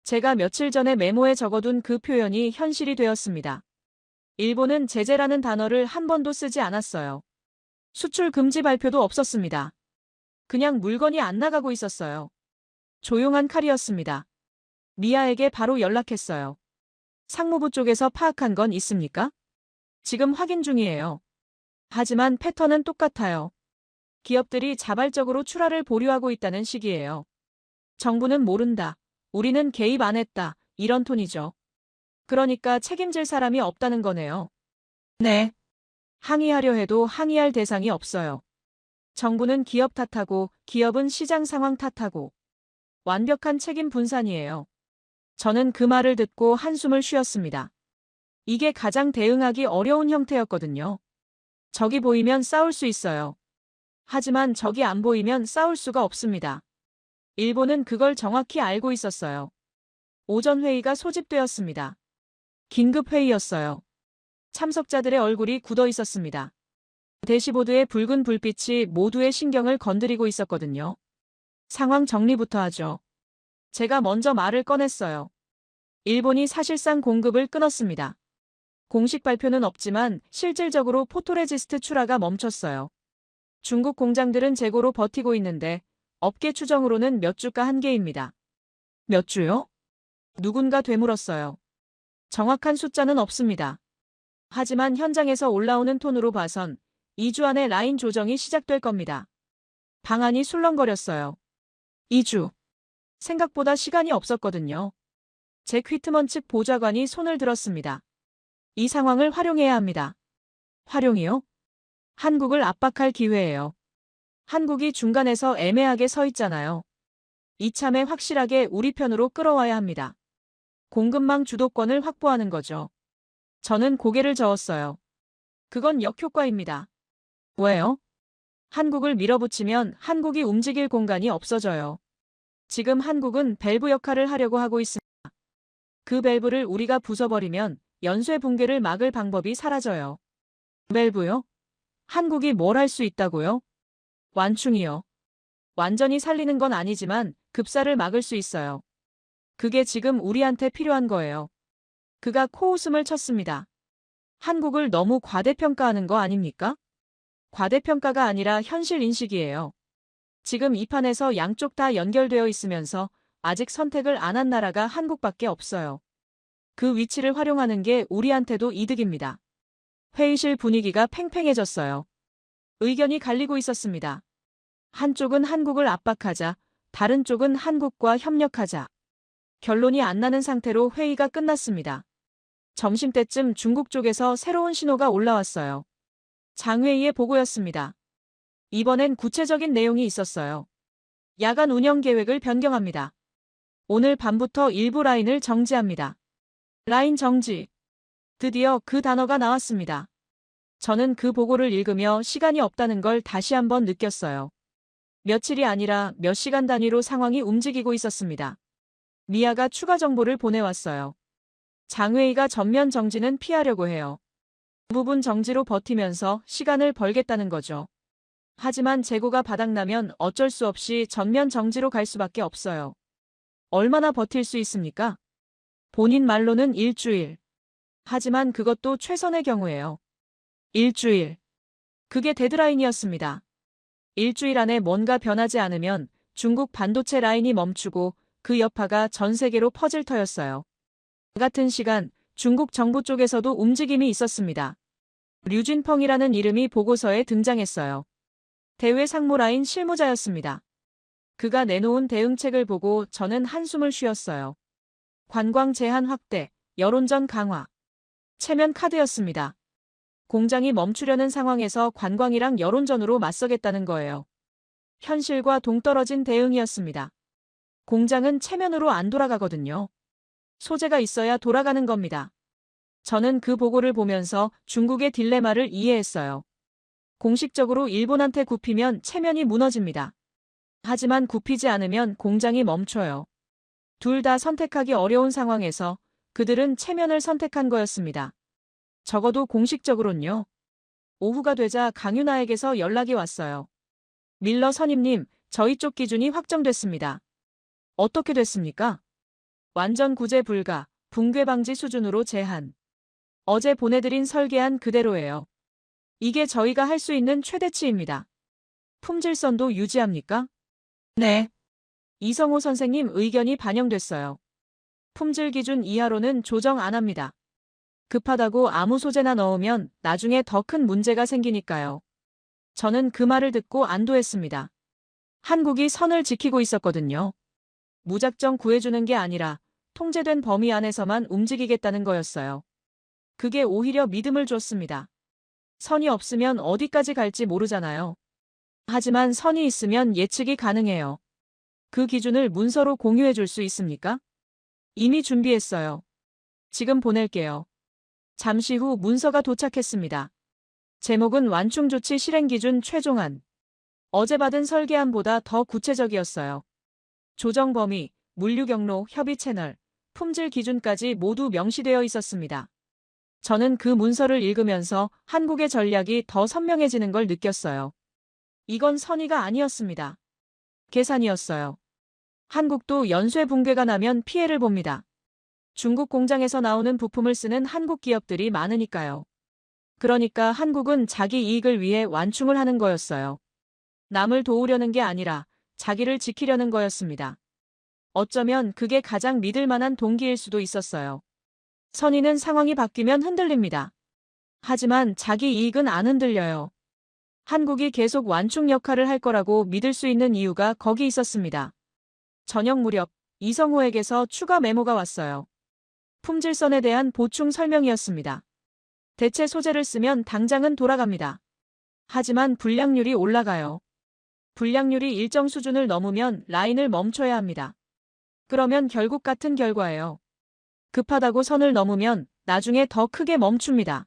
제가 며칠 전에 메모에 적어둔 그 표현이 현실이 되었습니다. 일본은 제재라는 단어를 한 번도 쓰지 않았어요. 수출 금지 발표도 없었습니다. 그냥 물건이 안 나가고 있었어요. 조용한 칼이었습니다. 미아에게 바로 연락했어요. 상무부 쪽에서 파악한 건 있습니까? 지금 확인 중이에요. 하지만 패턴은 똑같아요. 기업들이 자발적으로 출하를 보류하고 있다는 식이에요. 정부는 모른다. 우리는 개입 안 했다. 이런 톤이죠. 그러니까 책임질 사람이 없다는 거네요. 네. 항의하려 해도 항의할 대상이 없어요. 정부는 기업 탓하고 기업은 시장 상황 탓하고 완벽한 책임 분산이에요. 저는 그 말을 듣고 한숨을 쉬었습니다. 이게 가장 대응하기 어려운 형태였거든요. 적이 보이면 싸울 수 있어요. 하지만 적이 안 보이면 싸울 수가 없습니다. 일본은 그걸 정확히 알고 있었어요. 오전 회의가 소집되었습니다. 긴급 회의였어요. 참석자들의 얼굴이 굳어 있었습니다. 대시보드의 붉은 불빛이 모두의 신경을 건드리고 있었거든요. 상황 정리부터 하죠. 제가 먼저 말을 꺼냈어요. 일본이 사실상 공급을 끊었습니다. 공식 발표는 없지만 실질적으로 포토레지스트 출하가 멈췄어요. 중국 공장들은 재고로 버티고 있는데 업계 추정으로는 몇 주가 한계입니다. 몇 주요? 누군가 되물었어요. 정확한 숫자는 없습니다. 하지만 현장에서 올라오는 톤으로 봐선 2주 안에 라인 조정이 시작될 겁니다. 방안이 술렁거렸어요. 2주. 생각보다 시간이 없었거든요. 제 퀴트먼 측 보좌관이 손을 들었습니다. 이 상황을 활용해야 합니다. 활용이요? 한국을 압박할 기회예요. 한국이 중간에서 애매하게 서 있잖아요. 이참에 확실하게 우리 편으로 끌어와야 합니다. 공급망 주도권을 확보하는 거죠. 저는 고개를 저었어요. 그건 역효과입니다. 왜요? 한국을 밀어붙이면 한국이 움직일 공간이 없어져요. 지금 한국은 밸브 역할을 하려고 하고 있습니다. 그 밸브를 우리가 부숴버리면 연쇄 붕괴를 막을 방법이 사라져요. 밸브요? 한국이 뭘 할 수 있다고요? 완충이요. 완전히 살리는 건 아니지만 급사를 막을 수 있어요. 그게 지금 우리한테 필요한 거예요. 그가 코웃음을 쳤습니다. 한국을 너무 과대평가하는 거 아닙니까? 과대평가가 아니라 현실 인식이에요. 지금 이 판에서 양쪽 다 연결되어 있으면서 아직 선택을 안 한 나라가 한국밖에 없어요. 그 위치를 활용하는 게 우리한테도 이득입니다. 회의실 분위기가 팽팽해졌어요. 의견이 갈리고 있었습니다. 한쪽은 한국을 압박하자, 다른 쪽은 한국과 협력하자. 결론이 안 나는 상태로 회의가 끝났습니다. 점심때쯤 중국 쪽에서 새로운 신호가 올라왔어요. 장회의의 보고였습니다. 이번엔 구체적인 내용이 있었어요. 야간 운영 계획을 변경합니다. 오늘 밤부터 일부 라인을 정지합니다. 라인 정지. 드디어 그 단어가 나왔습니다. 저는 그 보고를 읽으며 시간이 없다는 걸 다시 한번 느꼈어요. 며칠이 아니라 몇 시간 단위로 상황이 움직이고 있었습니다. 미아가 추가 정보를 보내왔어요. 장회의가 전면 정지는 피하려고 해요. 부분 정지로 버티면서 시간을 벌겠다는 거죠. 하지만 재고가 바닥나면 어쩔 수 없이 전면 정지로 갈 수밖에 없어요. 얼마나 버틸 수 있습니까? 본인 말로는 일주일. 하지만 그것도 최선의 경우예요. 일주일. 그게 데드라인이었습니다. 일주일 안에 뭔가 변하지 않으면 중국 반도체 라인이 멈추고 그 여파가 전 세계로 퍼질 터였어요. 같은 시간 중국 정부 쪽에서도 움직임이 있었습니다. 류진펑이라는 이름이 보고서에 등장했어요. 대외 상무 라인 실무자였습니다. 그가 내놓은 대응책을 보고 저는 한숨을 쉬었어요. 관광 제한 확대, 여론전 강화. 체면 카드였습니다. 공장이 멈추려는 상황에서 관광이랑 여론전으로 맞서겠다는 거예요. 현실과 동떨어진 대응이었습니다. 공장은 체면으로 안 돌아가거든요. 소재가 있어야 돌아가는 겁니다. 저는 그 보고를 보면서 중국의 딜레마를 이해했어요. 공식적으로 일본한테 굽히면 체면이 무너집니다. 하지만 굽히지 않으면 공장이 멈춰요. 둘 다 선택하기 어려운 상황에서 그들은 체면을 선택한 거였습니다. 적어도 공식적으로는요. 오후가 되자 강윤아에게서 연락이 왔어요. 밀러 선임님, 저희 쪽 기준이 확정됐습니다. 어떻게 됐습니까? 완전 구제 불가, 붕괴 방지 수준으로 제한. 어제 보내드린 설계안 그대로예요. 이게 저희가 할 수 있는 최대치입니다. 품질선도 유지합니까? 네. 이성호 선생님 의견이 반영됐어요. 품질 기준 이하로는 조정 안 합니다. 급하다고 아무 소재나 넣으면 나중에 더 큰 문제가 생기니까요. 저는 그 말을 듣고 안도했습니다. 한국이 선을 지키고 있었거든요. 무작정 구해주는 게 아니라 통제된 범위 안에서만 움직이겠다는 거였어요. 그게 오히려 믿음을 줬습니다. 선이 없으면 어디까지 갈지 모르잖아요. 하지만 선이 있으면 예측이 가능해요. 그 기준을 문서로 공유해 줄 수 있습니까? 이미 준비했어요. 지금 보낼게요. 잠시 후 문서가 도착했습니다. 제목은 완충조치 실행기준 최종안. 어제 받은 설계안보다 더 구체적이었어요. 조정 범위, 물류 경로, 협의 채널, 품질 기준까지 모두 명시되어 있었습니다. 저는 그 문서를 읽으면서 한국의 전략이 더 선명해지는 걸 느꼈어요. 이건 선의가 아니었습니다. 계산이었어요. 한국도 연쇄 붕괴가 나면 피해를 봅니다. 중국 공장에서 나오는 부품을 쓰는 한국 기업들이 많으니까요. 그러니까 한국은 자기 이익을 위해 완충을 하는 거였어요. 남을 도우려는 게 아니라 자기를 지키려는 거였습니다. 어쩌면 그게 가장 믿을 만한 동기일 수도 있었어요. 선의는 상황이 바뀌면 흔들립니다. 하지만 자기 이익은 안 흔들려요. 한국이 계속 완충 역할을 할 거라고 믿을 수 있는 이유가 거기 있었습니다. 저녁 무렵 이성호에게서 추가 메모가 왔어요. 품질선에 대한 보충 설명이었습니다. 대체 소재를 쓰면 당장은 돌아갑니다. 하지만 불량률이 올라가요. 불량률이 일정 수준을 넘으면 라인을 멈춰야 합니다. 그러면 결국 같은 결과예요. 급하다고 선을 넘으면 나중에 더 크게 멈춥니다.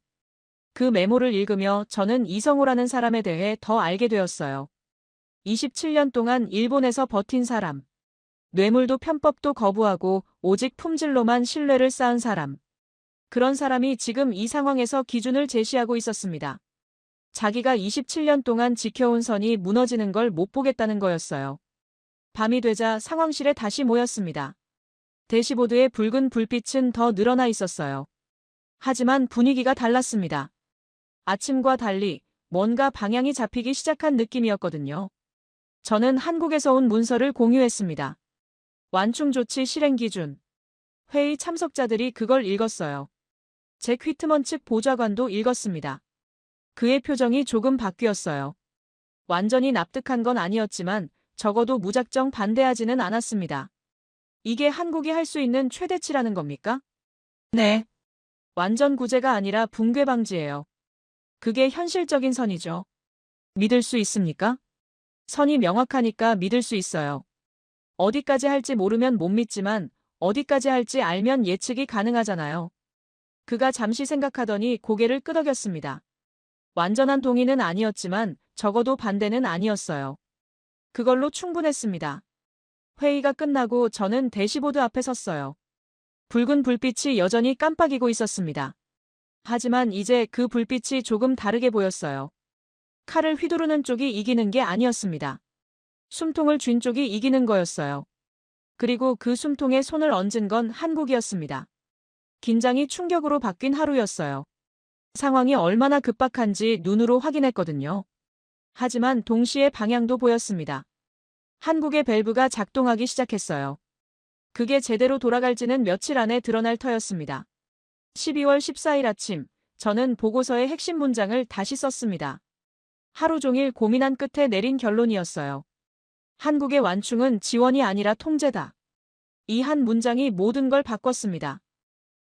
그 메모를 읽으며 저는 이성호라는 사람에 대해 더 알게 되었어요. 27년 동안 일본에서 버틴 사람. 뇌물도 편법도 거부하고 오직 품질로만 신뢰를 쌓은 사람. 그런 사람이 지금 이 상황에서 기준을 제시하고 있었습니다. 자기가 27년 동안 지켜온 선이 무너지는 걸 못 보겠다는 거였어요. 밤이 되자 상황실에 다시 모였습니다. 대시보드의 붉은 불빛은 더 늘어나 있었어요. 하지만 분위기가 달랐습니다. 아침과 달리 뭔가 방향이 잡히기 시작한 느낌이었거든요. 저는 한국에서 온 문서를 공유했습니다. 완충조치 실행기준. 회의 참석자들이 그걸 읽었어요. 잭 휘트먼 측 보좌관도 읽었습니다. 그의 표정이 조금 바뀌었어요. 완전히 납득한 건 아니었지만 적어도 무작정 반대하지는 않았습니다. 이게 한국이 할 수 있는 최대치라는 겁니까? 네. 완전 구제가 아니라 붕괴 방지예요. 그게 현실적인 선이죠. 믿을 수 있습니까? 선이 명확하니까 믿을 수 있어요. 어디까지 할지 모르면 못 믿지만 어디까지 할지 알면 예측이 가능하잖아요. 그가 잠시 생각하더니 고개를 끄덕였습니다. 완전한 동의는 아니었지만 적어도 반대는 아니었어요. 그걸로 충분했습니다. 회의가 끝나고 저는 대시보드 앞에 섰어요. 붉은 불빛이 여전히 깜빡이고 있었습니다. 하지만 이제 그 불빛이 조금 다르게 보였어요. 칼을 휘두르는 쪽이 이기는 게 아니었습니다. 숨통을 쥔 쪽이 이기는 거였어요. 그리고 그 숨통에 손을 얹은 건 한국이었습니다. 긴장이 충격으로 바뀐 하루였어요. 상황이 얼마나 급박한지 눈으로 확인했거든요. 하지만 동시에 방향도 보였습니다. 한국의 밸브가 작동하기 시작했어요. 그게 제대로 돌아갈지는 며칠 안에 드러날 터였습니다. 12월 14일 아침, 저는 보고서의 핵심 문장을 다시 썼습니다. 하루 종일 고민한 끝에 내린 결론이었어요. 한국의 완충은 지원이 아니라 통제다. 이 한 문장이 모든 걸 바꿨습니다.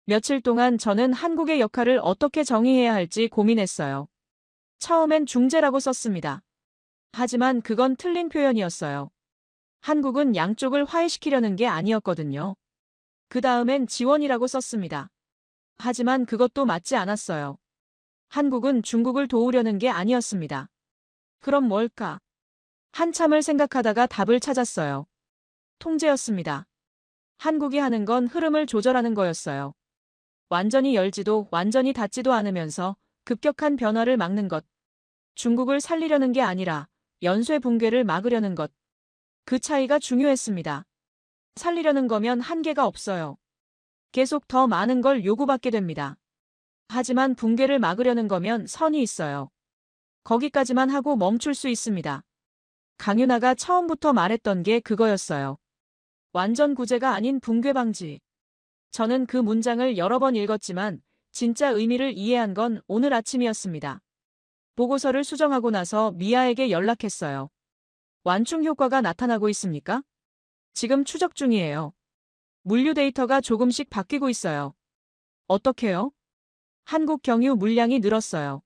며칠 동안 저는 한국의 역할을 어떻게 정의해야 할지 고민했어요. 처음엔 중재라고 썼습니다. 하지만 그건 틀린 표현이었어요. 한국은 양쪽을 화해시키려는 게 아니었거든요. 그 다음엔 지원이라고 썼습니다. 하지만 그것도 맞지 않았어요. 한국은 중국을 도우려는 게 아니었습니다. 그럼 뭘까? 한참을 생각하다가 답을 찾았어요. 통제였습니다. 한국이 하는 건 흐름을 조절하는 거였어요. 완전히 열지도 완전히 닫지도 않으면서 급격한 변화를 막는 것. 중국을 살리려는 게 아니라 연쇄 붕괴를 막으려는 것. 그 차이가 중요했습니다. 살리려는 거면 한계가 없어요. 계속 더 많은 걸 요구받게 됩니다. 하지만 붕괴를 막으려는 거면 선이 있어요. 거기까지만 하고 멈출 수 있습니다. 강윤아가 처음부터 말했던 게 그거였어요. 완전 구제가 아닌 붕괴 방지. 저는 그 문장을 여러 번 읽었지만 진짜 의미를 이해한 건 오늘 아침이었습니다. 보고서를 수정하고 나서 미아에게 연락했어요. 완충 효과가 나타나고 있습니까? 지금 추적 중이에요. 물류 데이터가 조금씩 바뀌고 있어요. 어떻게요? 한국 경유 물량이 늘었어요.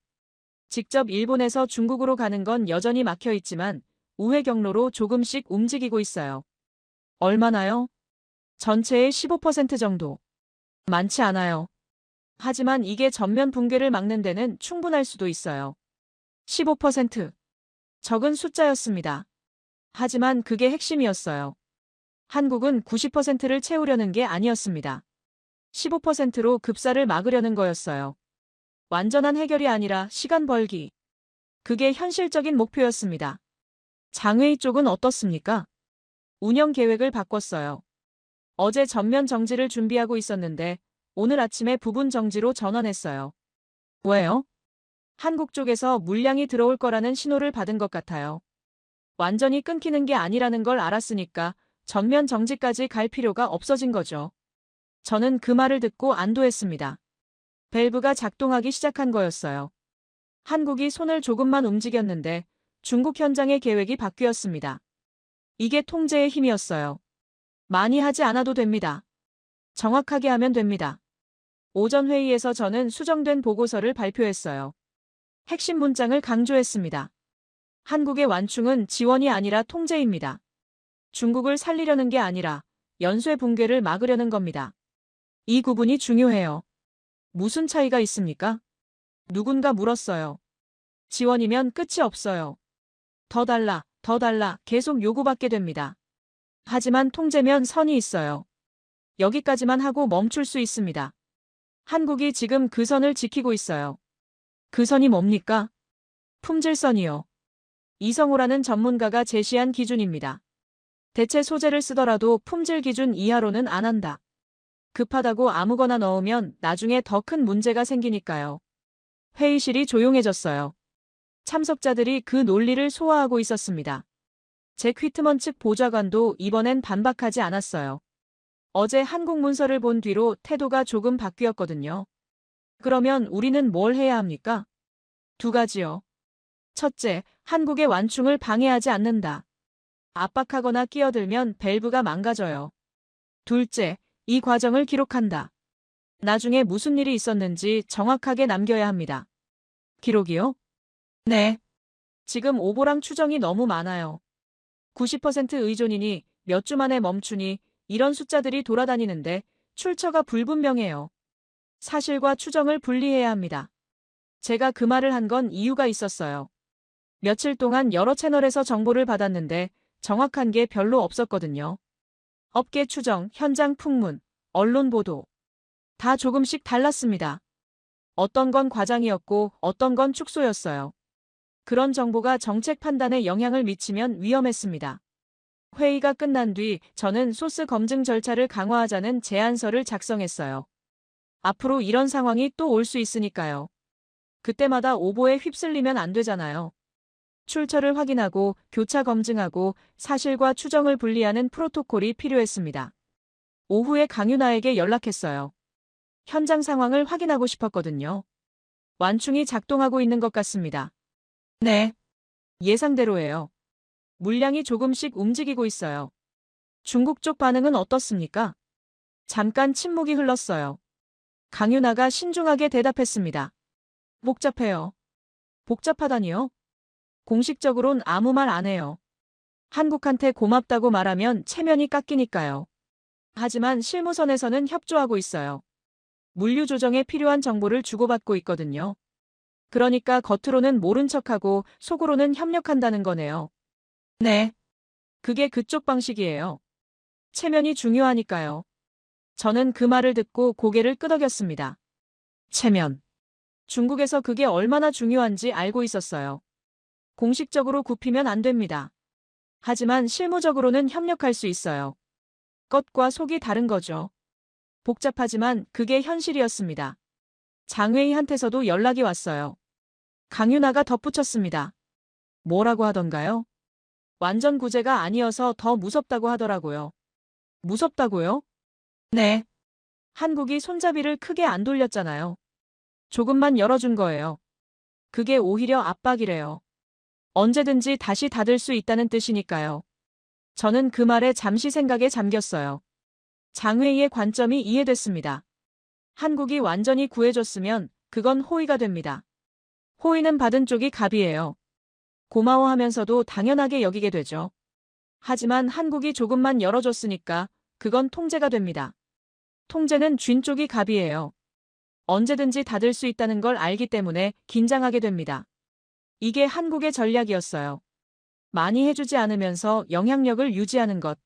직접 일본에서 중국으로 가는 건 여전히 막혀 있지만 우회 경로로 조금씩 움직이고 있어요. 얼마나요? 전체의 15% 정도. 많지 않아요. 하지만 이게 전면 붕괴를 막는 데는 충분할 수도 있어요. 15%. 적은 숫자였습니다. 하지만 그게 핵심이었어요. 한국은 90%를 채우려는 게 아니었습니다. 15%로 급사를 막으려는 거였어요. 완전한 해결이 아니라 시간 벌기. 그게 현실적인 목표였습니다. 장웨이 쪽은 어떻습니까? 운영 계획을 바꿨어요. 어제 전면 정지를 준비하고 있었는데 오늘 아침에 부분 정지로 전환했어요. 왜요? 한국 쪽에서 물량이 들어올 거라는 신호를 받은 것 같아요. 완전히 끊기는 게 아니라는 걸 알았으니까 전면 정지까지 갈 필요가 없어진 거죠. 저는 그 말을 듣고 안도했습니다. 밸브가 작동하기 시작한 거였어요. 한국이 손을 조금만 움직였는데 중국 현장의 계획이 바뀌었습니다. 이게 통제의 힘이었어요. 많이 하지 않아도 됩니다. 정확하게 하면 됩니다. 오전 회의에서 저는 수정된 보고서를 발표했어요. 핵심 문장을 강조했습니다. 한국의 완충은 지원이 아니라 통제입니다. 중국을 살리려는 게 아니라 연쇄 붕괴를 막으려는 겁니다. 이 구분이 중요해요. 무슨 차이가 있습니까? 누군가 물었어요. 지원이면 끝이 없어요. 더 달라, 더 달라 계속 요구받게 됩니다. 하지만 통제면 선이 있어요. 여기까지만 하고 멈출 수 있습니다. 한국이 지금 그 선을 지키고 있어요. 그 선이 뭡니까? 품질선이요. 이성호라는 전문가가 제시한 기준입니다. 대체 소재를 쓰더라도 품질 기준 이하로는 안 한다. 급하다고 아무거나 넣으면 나중에 더 큰 문제가 생기니까요. 회의실이 조용해졌어요. 참석자들이 그 논리를 소화하고 있었습니다. 잭 휘트먼 측 보좌관도 이번엔 반박하지 않았어요. 어제 한국 문서를 본 뒤로 태도가 조금 바뀌었거든요. 그러면 우리는 뭘 해야 합니까? 두 가지요. 첫째, 한국의 완충을 방해하지 않는다. 압박하거나 끼어들면 밸브가 망가져요. 둘째, 이 과정을 기록한다. 나중에 무슨 일이 있었는지 정확하게 남겨야 합니다. 기록이요? 네. 지금 오보랑 추정이 너무 많아요. 90% 의존이니 몇 주 만에 멈추니 이런 숫자들이 돌아다니는데 출처가 불분명해요. 사실과 추정을 분리해야 합니다. 제가 그 말을 한 건 이유가 있었어요. 며칠 동안 여러 채널에서 정보를 받았는데 정확한 게 별로 없었거든요. 업계 추정, 현장 풍문, 언론 보도. 다 조금씩 달랐습니다. 어떤 건 과장이었고 어떤 건 축소였어요. 그런 정보가 정책 판단에 영향을 미치면 위험했습니다. 회의가 끝난 뒤 저는 소스 검증 절차를 강화하자는 제안서를 작성했어요. 앞으로 이런 상황이 또 올 수 있으니까요. 그때마다 오보에 휩쓸리면 안 되잖아요. 출처를 확인하고 교차 검증하고 사실과 추정을 분리하는 프로토콜이 필요했습니다. 오후에 강윤아에게 연락했어요. 현장 상황을 확인하고 싶었거든요. 완충이 작동하고 있는 것 같습니다. 네. 예상대로예요. 물량이 조금씩 움직이고 있어요. 중국 쪽 반응은 어떻습니까? 잠깐 침묵이 흘렀어요. 강윤아가 신중하게 대답했습니다. 복잡해요. 복잡하다니요? 공식적으론 아무 말 안 해요. 한국한테 고맙다고 말하면 체면이 깎이니까요. 하지만 실무선에서는 협조하고 있어요. 물류 조정에 필요한 정보를 주고받고 있거든요. 그러니까 겉으로는 모른 척하고 속으로는 협력한다는 거네요. 네. 그게 그쪽 방식이에요. 체면이 중요하니까요. 저는 그 말을 듣고 고개를 끄덕였습니다. 체면. 중국에서 그게 얼마나 중요한지 알고 있었어요. 공식적으로 굽히면 안 됩니다. 하지만 실무적으로는 협력할 수 있어요. 겉과 속이 다른 거죠. 복잡하지만 그게 현실이었습니다. 장회의한테서도 연락이 왔어요. 강윤아가 덧붙였습니다. 뭐라고 하던가요? 완전 구제가 아니어서 더 무섭다고 하더라고요. 무섭다고요? 네. 한국이 손잡이를 크게 안 돌렸잖아요. 조금만 열어준 거예요. 그게 오히려 압박이래요. 언제든지 다시 닫을 수 있다는 뜻이니까요. 저는 그 말에 잠시 생각에 잠겼어요. 장회의의 관점이 이해됐습니다. 한국이 완전히 구해줬으면 그건 호의가 됩니다. 호의는 받은 쪽이 갑이에요. 고마워하면서도 당연하게 여기게 되죠. 하지만 한국이 조금만 열어줬으니까 그건 통제가 됩니다. 통제는 쥔 쪽이 갑이에요. 언제든지 닫을 수 있다는 걸 알기 때문에 긴장하게 됩니다. 이게 한국의 전략이었어요. 많이 해주지 않으면서 영향력을 유지하는 것.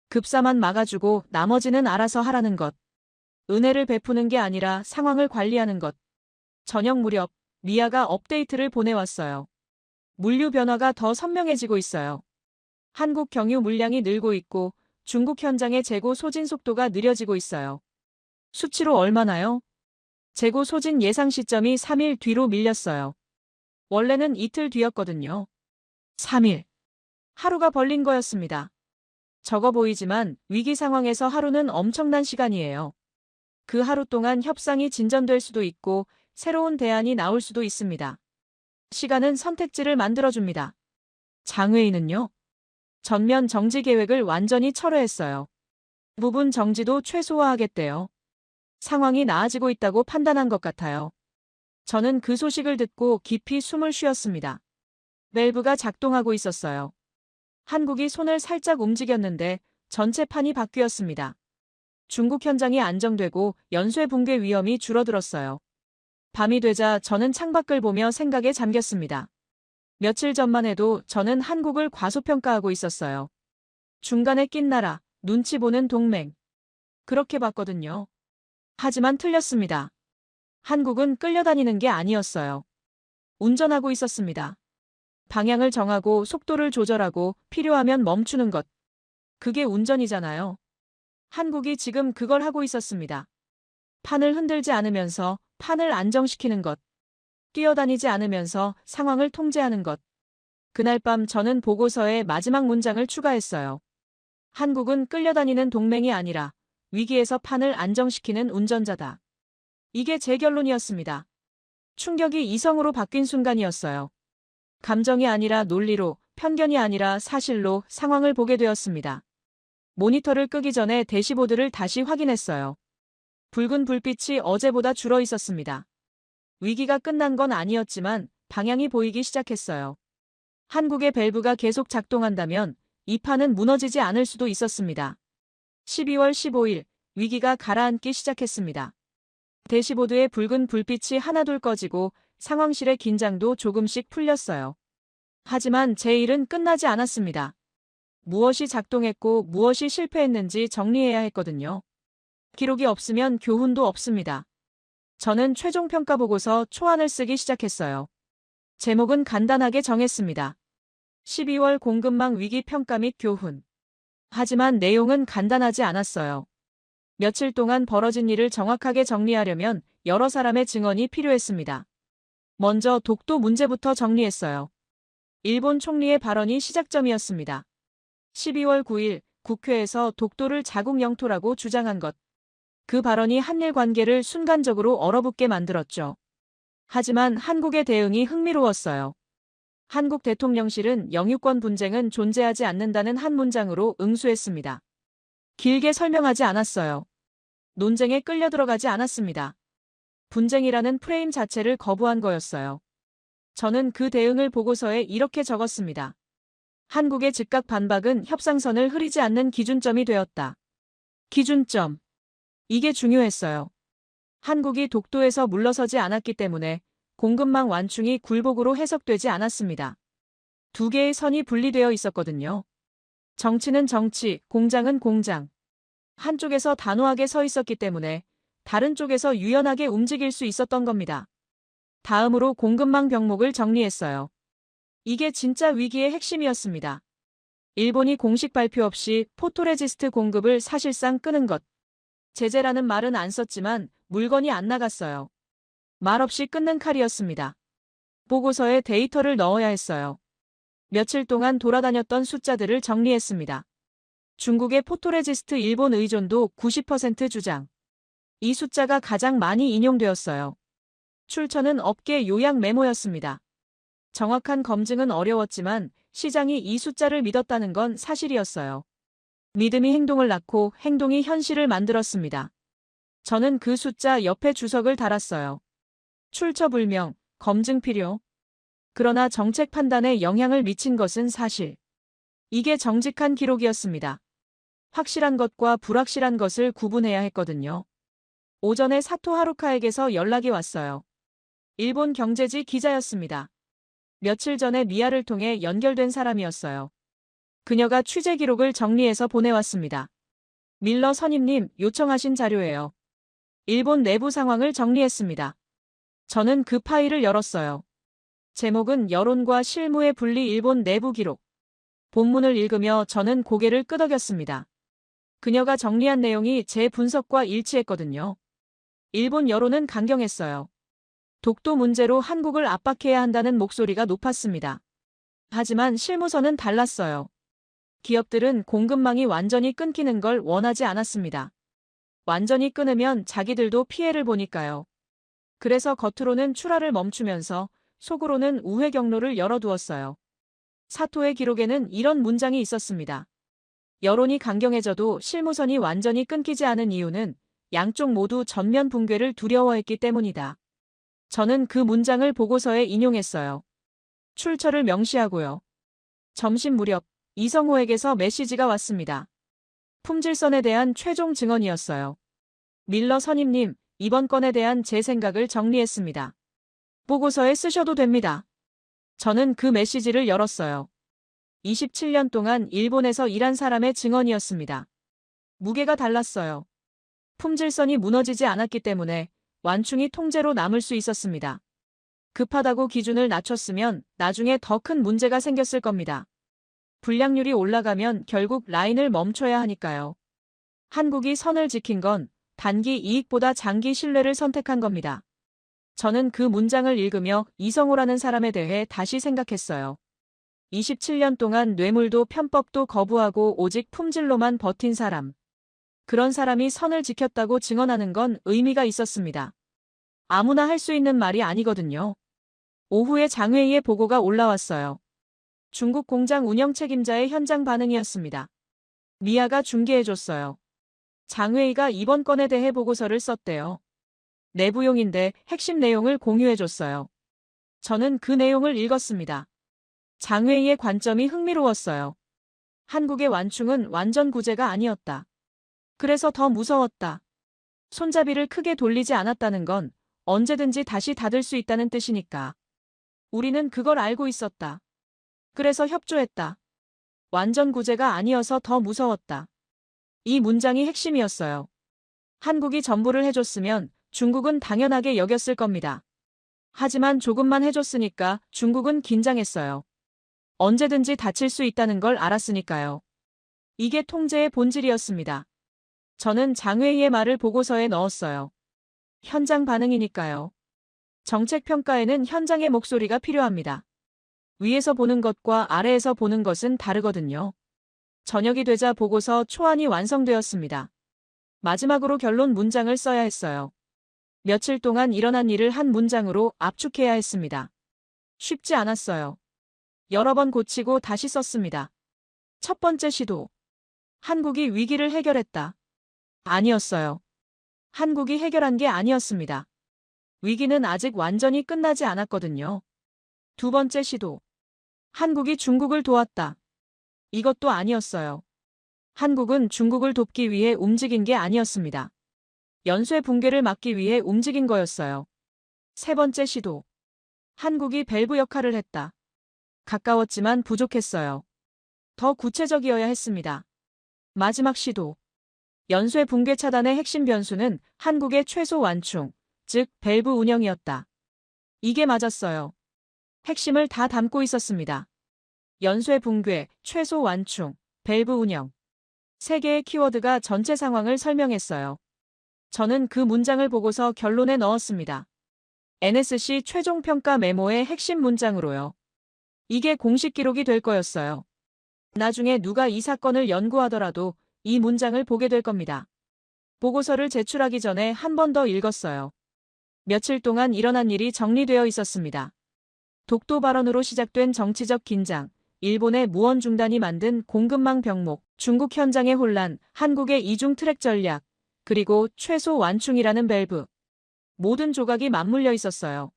급사만 막아주고 나머지는 알아서 하라는 것. 은혜를 베푸는 게 아니라 상황을 관리하는 것. 저녁 무렵 리아가 업데이트를 보내왔어요. 물류 변화가 더 선명해지고 있어요. 한국 경유 물량이 늘고 있고 중국 현장의 재고 소진 속도가 느려지고 있어요. 수치로 얼마나요? 재고 소진 예상 시점이 3일 뒤로 밀렸어요. 원래는 이틀 뒤였거든요. 3일. 하루가 벌린 거였습니다. 적어 보이지만 위기 상황에서 하루는 엄청난 시간이에요. 그 하루 동안 협상이 진전될 수도 있고 새로운 대안이 나올 수도 있습니다. 시간은 선택지를 만들어줍니다. 장회의는요? 전면 정지 계획을 완전히 철회했어요. 부분 정지도 최소화하겠대요. 상황이 나아지고 있다고 판단한 것 같아요. 저는 그 소식을 듣고 깊이 숨을 쉬었습니다. 밸브가 작동하고 있었어요. 한국이 손을 살짝 움직였는데 전체 판이 바뀌었습니다. 중국 현장이 안정되고 연쇄 붕괴 위험이 줄어들었어요. 밤이 되자 저는 창밖을 보며 생각에 잠겼습니다. 며칠 전만 해도 저는 한국을 과소평가하고 있었어요. 중간에 낀 나라, 눈치 보는 동맹. 그렇게 봤거든요. 하지만 틀렸습니다. 한국은 끌려다니는 게 아니었어요. 운전하고 있었습니다. 방향을 정하고 속도를 조절하고 필요하면 멈추는 것. 그게 운전이잖아요. 한국이 지금 그걸 하고 있었습니다. 판을 흔들지 않으면서 판을 안정시키는 것. 뛰어다니지 않으면서 상황을 통제하는 것. 그날 밤 저는 보고서에 마지막 문장을 추가했어요. 한국은 끌려다니는 동맹이 아니라 위기에서 판을 안정시키는 운전자다. 이게 제 결론이었습니다. 충격이 이성으로 바뀐 순간이었어요. 감정이 아니라 논리로, 편견이 아니라 사실로 상황을 보게 되었습니다. 모니터를 끄기 전에 대시보드를 다시 확인했어요. 붉은 불빛이 어제보다 줄어 있었습니다. 위기가 끝난 건 아니었지만 방향이 보이기 시작했어요. 한국의 밸브가 계속 작동한다면 이 판은 무너지지 않을 수도 있었습니다. 12월 15일 위기가 가라앉기 시작했습니다. 대시보드의 붉은 불빛이 하나둘 꺼지고 상황실의 긴장도 조금씩 풀렸어요. 하지만 제 일은 끝나지 않았습니다. 무엇이 작동했고 무엇이 실패했는지 정리해야 했거든요. 기록이 없으면 교훈도 없습니다. 저는 최종 평가 보고서 초안을 쓰기 시작했어요. 제목은 간단하게 정했습니다. 12월 공급망 위기 평가 및 교훈. 하지만 내용은 간단하지 않았어요. 며칠 동안 벌어진 일을 정확하게 정리하려면 여러 사람의 증언이 필요했습니다. 먼저 독도 문제부터 정리했어요. 일본 총리의 발언이 시작점이었습니다. 12월 9일 국회에서 독도를 자국 영토라고 주장한 것. 그 발언이 한일 관계를 순간적으로 얼어붙게 만들었죠. 하지만 한국의 대응이 흥미로웠어요. 한국 대통령실은 영유권 분쟁은 존재하지 않는다는 한 문장으로 응수했습니다. 길게 설명하지 않았어요. 논쟁에 끌려 들어가지 않았습니다. 분쟁이라는 프레임 자체를 거부한 거였어요. 저는 그 대응을 보고서에 이렇게 적었습니다. 한국의 즉각 반박은 협상선을 흐리지 않는 기준점이 되었다. 기준점. 이게 중요했어요. 한국이 독도에서 물러서지 않았기 때문에 공급망 완충이 굴복으로 해석되지 않았습니다. 두 개의 선이 분리되어 있었거든요. 정치는 정치, 공장은 공장. 한쪽에서 단호하게 서 있었기 때문에 다른 쪽에서 유연하게 움직일 수 있었던 겁니다. 다음으로 공급망 병목을 정리했어요. 이게 진짜 위기의 핵심이었습니다. 일본이 공식 발표 없이 포토레지스트 공급을 사실상 끄는 것. 제재라는 말은 안 썼지만 물건이 안 나갔어요. 말없이 끊는 칼이었습니다. 보고서에 데이터를 넣어야 했어요. 며칠 동안 돌아다녔던 숫자들을 정리했습니다. 중국의 포토레지스트 일본 의존도 90% 주장. 이 숫자가 가장 많이 인용되었어요. 출처는 업계 요약 메모였습니다. 정확한 검증은 어려웠지만 시장이 이 숫자를 믿었다는 건 사실이었어요. 믿음이 행동을 낳고 행동이 현실을 만들었습니다. 저는 그 숫자 옆에 주석을 달았어요. 출처 불명, 검증 필요. 그러나 정책 판단에 영향을 미친 것은 사실. 이게 정직한 기록이었습니다. 확실한 것과 불확실한 것을 구분해야 했거든요. 오전에 사토 하루카에게서 연락이 왔어요. 일본 경제지 기자였습니다. 며칠 전에 미아를 통해 연결된 사람이었어요. 그녀가 취재 기록을 정리해서 보내왔습니다. 밀러 선임님 요청하신 자료예요. 일본 내부 상황을 정리했습니다. 저는 그 파일을 열었어요. 제목은 여론과 실무의 분리 일본 내부 기록. 본문을 읽으며 저는 고개를 끄덕였습니다. 그녀가 정리한 내용이 제 분석과 일치했거든요. 일본 여론은 강경했어요. 독도 문제로 한국을 압박해야 한다는 목소리가 높았습니다. 하지만 실무서는 달랐어요. 기업들은 공급망이 완전히 끊기는 걸 원하지 않았습니다. 완전히 끊으면 자기들도 피해를 보니까요. 그래서 겉으로는 출하를 멈추면서 속으로는 우회 경로를 열어두었어요. 사토의 기록에는 이런 문장이 있었습니다. 여론이 강경해져도 실무선이 완전히 끊기지 않은 이유는 양쪽 모두 전면 붕괴를 두려워했기 때문이다. 저는 그 문장을 보고서에 인용했어요. 출처를 명시하고요. 점심 무렵 이성호에게서 메시지가 왔습니다. 품질선에 대한 최종 증언이었어요. 밀러 선임님, 이번 건에 대한 제 생각을 정리했습니다. 보고서에 쓰셔도 됩니다. 저는 그 메시지를 열었어요. 27년 동안 일본에서 일한 사람의 증언이었습니다. 무게가 달랐어요. 품질선이 무너지지 않았기 때문에 완충이 통제로 남을 수 있었습니다. 급하다고 기준을 낮췄으면 나중에 더 큰 문제가 생겼을 겁니다. 불량률이 올라가면 결국 라인을 멈춰야 하니까요. 한국이 선을 지킨 건 단기 이익보다 장기 신뢰를 선택한 겁니다. 저는 그 문장을 읽으며 이성호라는 사람에 대해 다시 생각했어요. 27년 동안 뇌물도 편법도 거부하고 오직 품질로만 버틴 사람. 그런 사람이 선을 지켰다고 증언하는 건 의미가 있었습니다. 아무나 할 수 있는 말이 아니거든요. 오후에 장회의의 보고가 올라왔어요. 중국 공장 운영 책임자의 현장 반응이었습니다. 미아가 중계해줬어요. 장회의가 이번 건에 대해 보고서를 썼대요. 내부용인데 핵심 내용을 공유해줬어요. 저는 그 내용을 읽었습니다. 장회의의 관점이 흥미로웠어요. 한국의 완충은 완전 구제가 아니었다. 그래서 더 무서웠다. 손잡이를 크게 돌리지 않았다는 건 언제든지 다시 닫을 수 있다는 뜻이니까. 우리는 그걸 알고 있었다. 그래서 협조했다. 완전 구제가 아니어서 더 무서웠다. 이 문장이 핵심이었어요. 한국이 전부를 해줬으면 중국은 당연하게 여겼을 겁니다. 하지만 조금만 해줬으니까 중국은 긴장했어요. 언제든지 다칠 수 있다는 걸 알았으니까요. 이게 통제의 본질이었습니다. 저는 장회의의 말을 보고서에 넣었어요. 현장 반응이니까요. 정책 평가에는 현장의 목소리가 필요합니다. 위에서 보는 것과 아래에서 보는 것은 다르거든요. 저녁이 되자 보고서 초안이 완성되었습니다. 마지막으로 결론 문장을 써야 했어요. 며칠 동안 일어난 일을 한 문장으로 압축해야 했습니다. 쉽지 않았어요. 여러 번 고치고 다시 썼습니다. 첫 번째 시도. 한국이 위기를 해결했다. 아니었어요. 한국이 해결한 게 아니었습니다. 위기는 아직 완전히 끝나지 않았거든요. 두 번째 시도. 한국이 중국을 도왔다. 이것도 아니었어요. 한국은 중국을 돕기 위해 움직인 게 아니었습니다. 연쇄 붕괴를 막기 위해 움직인 거였어요. 세 번째 시도. 한국이 밸브 역할을 했다. 가까웠지만 부족했어요. 더 구체적이어야 했습니다. 마지막 시도. 연쇄 붕괴 차단의 핵심 변수는 한국의 최소 완충, 즉 밸브 운영이었다. 이게 맞았어요. 핵심을 다 담고 있었습니다. 연쇄 붕괴, 최소 완충, 밸브 운영. 세 개의 키워드가 전체 상황을 설명했어요. 저는 그 문장을 보고서 결론에 넣었습니다. NSC 최종 평가 메모의 핵심 문장으로요. 이게 공식 기록이 될 거였어요. 나중에 누가 이 사건을 연구하더라도 이 문장을 보게 될 겁니다. 보고서를 제출하기 전에 한 번 더 읽었어요. 며칠 동안 일어난 일이 정리되어 있었습니다. 독도 발언으로 시작된 정치적 긴장, 일본의 무원 중단이 만든 공급망 병목, 중국 현장의 혼란, 한국의 이중 트랙 전략, 그리고 최소 완충이라는 밸브. 모든 조각이 맞물려 있었어요.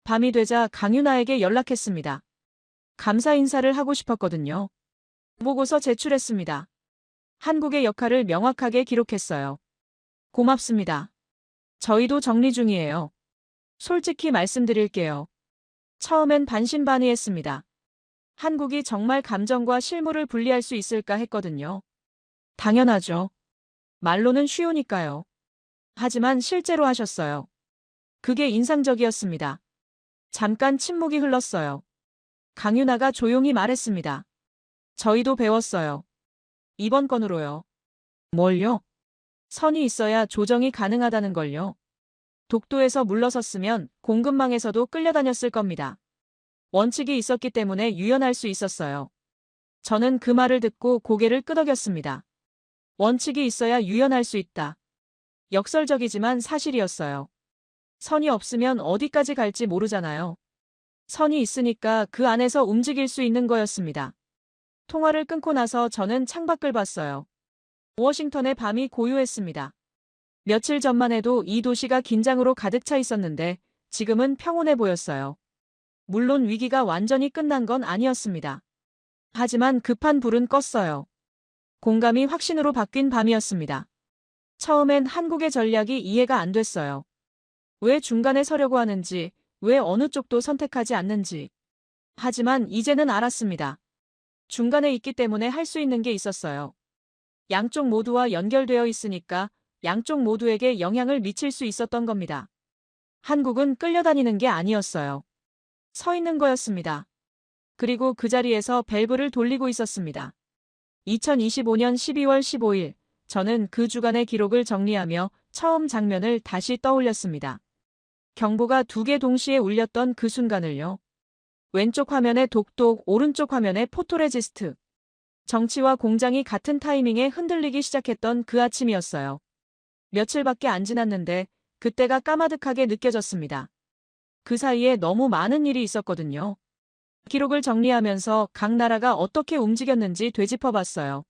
밤이 되자 강윤아에게 연락했습니다. 감사 인사를 하고 싶었거든요. 보고서 제출했습니다. 한국의 역할을 명확하게 기록했어요. 고맙습니다. 저희도 정리 중이에요. 솔직히 말씀드릴게요. 처음엔 반신반의했습니다. 한국이 정말 감정과 실무를 분리할 수 있을까 했거든요. 당연하죠. 말로는 쉬우니까요. 하지만 실제로 하셨어요. 그게 인상적이었습니다. 잠깐 침묵이 흘렀어요. 강윤아가 조용히 말했습니다. 저희도 배웠어요. 이번 건으로요. 뭘요? 선이 있어야 조정이 가능하다는 걸요. 독도에서 물러섰으면 공급망에서도 끌려다녔을 겁니다. 원칙이 있었기 때문에 유연할 수 있었어요. 저는 그 말을 듣고 고개를 끄덕였습니다. 원칙이 있어야 유연할 수 있다. 역설적이지만 사실이었어요. 선이 없으면 어디까지 갈지 모르잖아요. 선이 있으니까 그 안에서 움직일 수 있는 거였습니다. 통화를 끊고 나서 저는 창밖을 봤어요. 워싱턴의 밤이 고요했습니다. 며칠 전만 해도 이 도시가 긴장으로 가득 차 있었는데 지금은 평온해 보였어요. 물론 위기가 완전히 끝난 건 아니었습니다. 하지만 급한 불은 껐어요. 공감이 확신으로 바뀐 밤이었습니다. 처음엔 한국의 전략이 이해가 안 됐어요. 왜 중간에 서려고 하는지, 왜 어느 쪽도 선택하지 않는지. 하지만 이제는 알았습니다. 중간에 있기 때문에 할 수 있는 게 있었어요. 양쪽 모두와 연결되어 있으니까 양쪽 모두에게 영향을 미칠 수 있었던 겁니다. 한국은 끌려다니는 게 아니었어요. 서 있는 거였습니다. 그리고 그 자리에서 밸브를 돌리고 있었습니다. 2025년 12월 15일, 저는 그 주간의 기록을 정리하며 처음 장면을 다시 떠올렸습니다. 경보가 2개 동시에 울렸던 그 순간을요. 왼쪽 화면에 독도, 오른쪽 화면에 포토레지스트. 정치와 공장이 같은 타이밍에 흔들리기 시작했던 그 아침이었어요. 며칠밖에 안 지났는데 그때가 까마득하게 느껴졌습니다. 그 사이에 너무 많은 일이 있었거든요. 기록을 정리하면서 각 나라가 어떻게 움직였는지 되짚어봤어요.